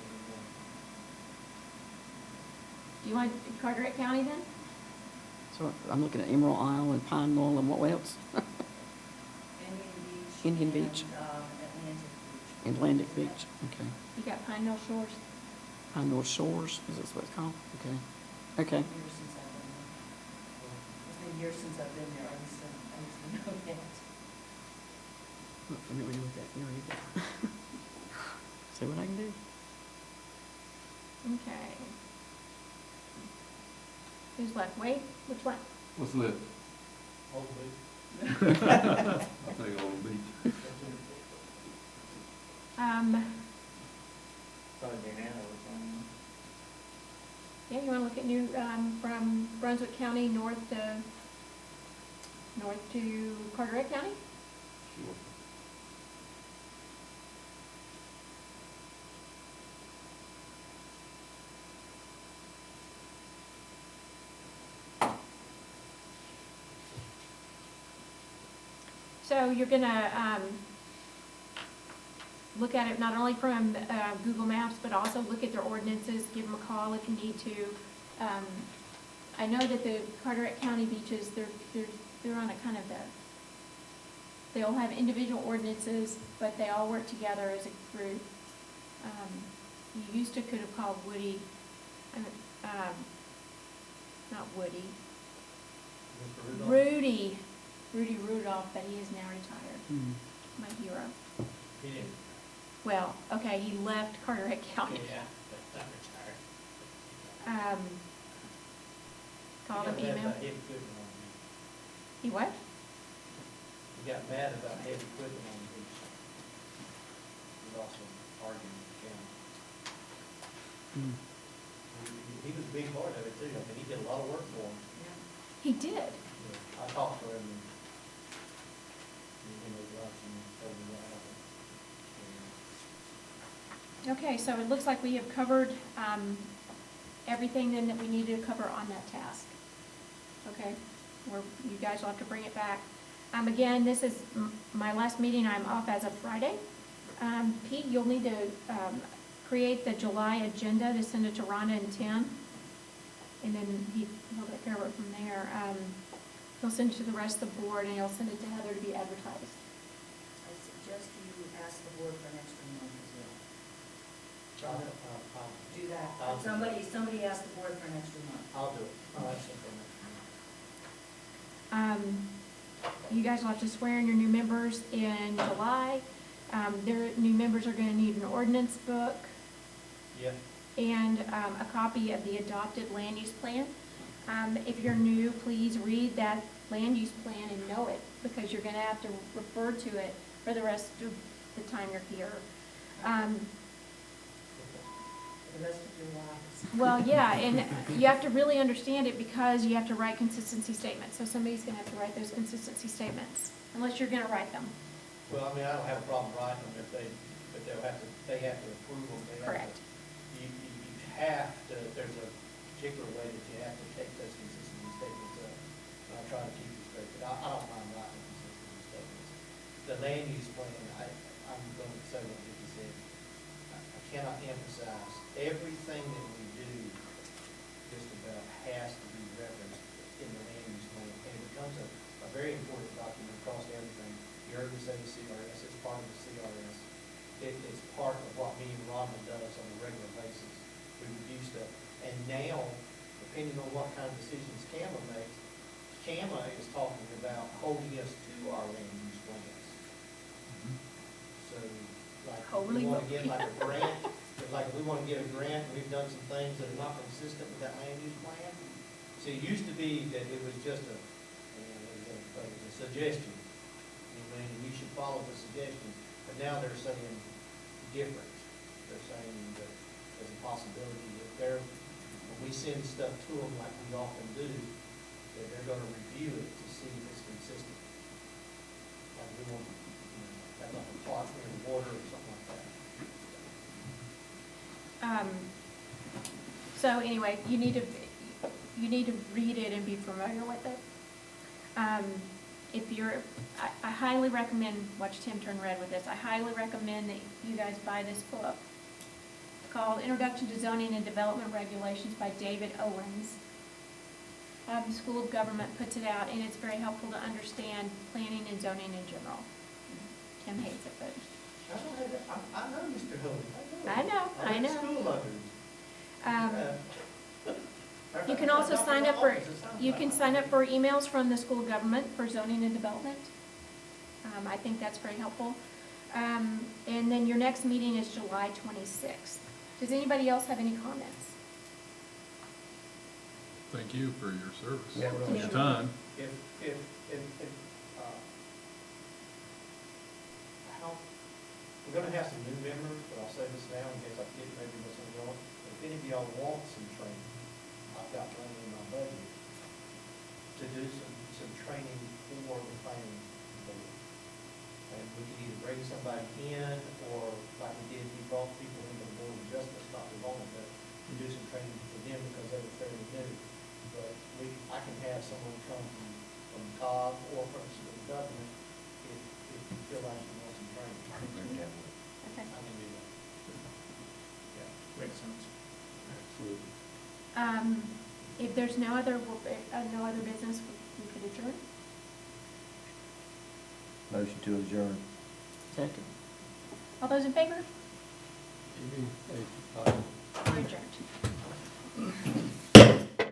Do you want Carteret County then? So I'm looking at Emerald Isle and Pine Knoll and what else? Indian Beach. And, Atlantic Atlantic Beach. Beach, okay. You got Pine Knoll Shores. Pine Knoll Shores, is this what it's called? Okay. Okay. Years since I've been there. It's been years since I've been there, I used to know that. Not familiar with that area either. See what I can do. Okay. Who's left? Wade, which one? What's left? Hopefully. I'll take Old Beach. Probably be an hour or something. Yeah, you wanna look at new, from Brunswick County north to Carteret County? Sure. So you're gonna, look at it not only from, Google Maps, but also look at their ordinances, give them a call if you need to. I know that the Carteret County beaches, they're on a kind of they all have individual ordinances, but they all work together as a group. You used to could have called Woody, not Woody, Mr. Rudolph, Rudy Rudolph, but he is now retired, Hmm. my hero. he didn't. Well, okay, he left Carteret County. Yeah, but not retired. Called him, He got mad email. about heavy equipment on the beach. He what? He got mad about heavy equipment on the beach. He was also arguing with the county. Hmm. He was a big part of it too. I mean, he did a lot of work for him. He did. I talked to him and he was watching and told me what happened. Okay, so it looks like we have covered, everything then that we needed to cover on that task. Okay, you guys will have to bring it back. Again, this is my last meeting, I'm off as of Friday. Pete, you'll need to, create the July agenda to send it to Rhonda and Tim. And then he'll take care of it from there. He'll send it to the rest of the board and he'll send it to Heather to be advertised. I suggest you ask the board for an extra month as well. Do that. I'll do it. Somebody ask the board for an extra month. I'll do it. I'll have something. You guys will have to swear in your new members in July. Their new members are gonna need an ordinance book Yeah. and a copy of the adopted land use plan. If you're new, please read that land use plan and know it, because you're gonna have to refer to it for the rest of the time you're here. For the rest of your lives. Well, yeah, and you have to really understand it because you have to write consistency statements. So somebody's gonna have to write those consistency statements, unless you're gonna write them. Well, I mean, I don't have a problem writing them if but they have to approve them. They have to- Correct. You have to, there's a particular way that you have to take those consistency statements up. And I'll try to keep it straight, but I don't mind writing consistency statements. The land use plan, I'm going to say what Vicki said. I cannot emphasize, everything that we do just about has to be referenced in the land use plan. And it becomes a very important document across everything. You heard me say the CRS, it's part of the CRS. It's part of what me and Rhonda does on a regular basis. We review stuff. And now, depending on what kind of decisions CAMA makes, CAMA is talking about holding us to our land use plans. So, like, if Holy we want to moly. get like a grant, like, if we want to get a grant, we've done some things that are not consistent with that land use plan. See, it used to be that it was just a suggestion. And you should follow the suggestion, but now they're saying different. They're saying that there's a possibility that when we send stuff to them like we often do, that they're gonna review it to see if it's consistent. Like we want, have like a pot near the water or something like that. So anyway, you need to read it and be familiar with it. If you're, I highly recommend, watch Tim turn red with this, I highly recommend that you guys buy this book called Introduction to Zoning and Development Regulations by David Owens. The School of Government puts it out, and it's very helpful to understand planning and zoning in general. Tim hates it, but I know Mr. Holden, I went to know. school under him. You can also sign up for emails from the school government for zoning and development. I think that's very helpful. And then your next meeting is July 26th. Does anybody else have any comments? Thank you for your service. Yeah, really. Your time. How, we're gonna have some new members, but I'll say this now in case I forget, maybe this one wrong. If any of y'all want some training, I've got money in my budget to do some training for the planning board. And we can either bring somebody in, or like we did, we brought people into the board of justice not too long ago, to do some training for them because they were fairly new. But I can have someone come from COG or from the school government if you feel like you want some training. Okay. I can do that. Yeah. Makes sense. Absolutely. If there's no other business, we could adjourn. Motion to adjourn. Second. All those in favor? Hey, We're adjourned.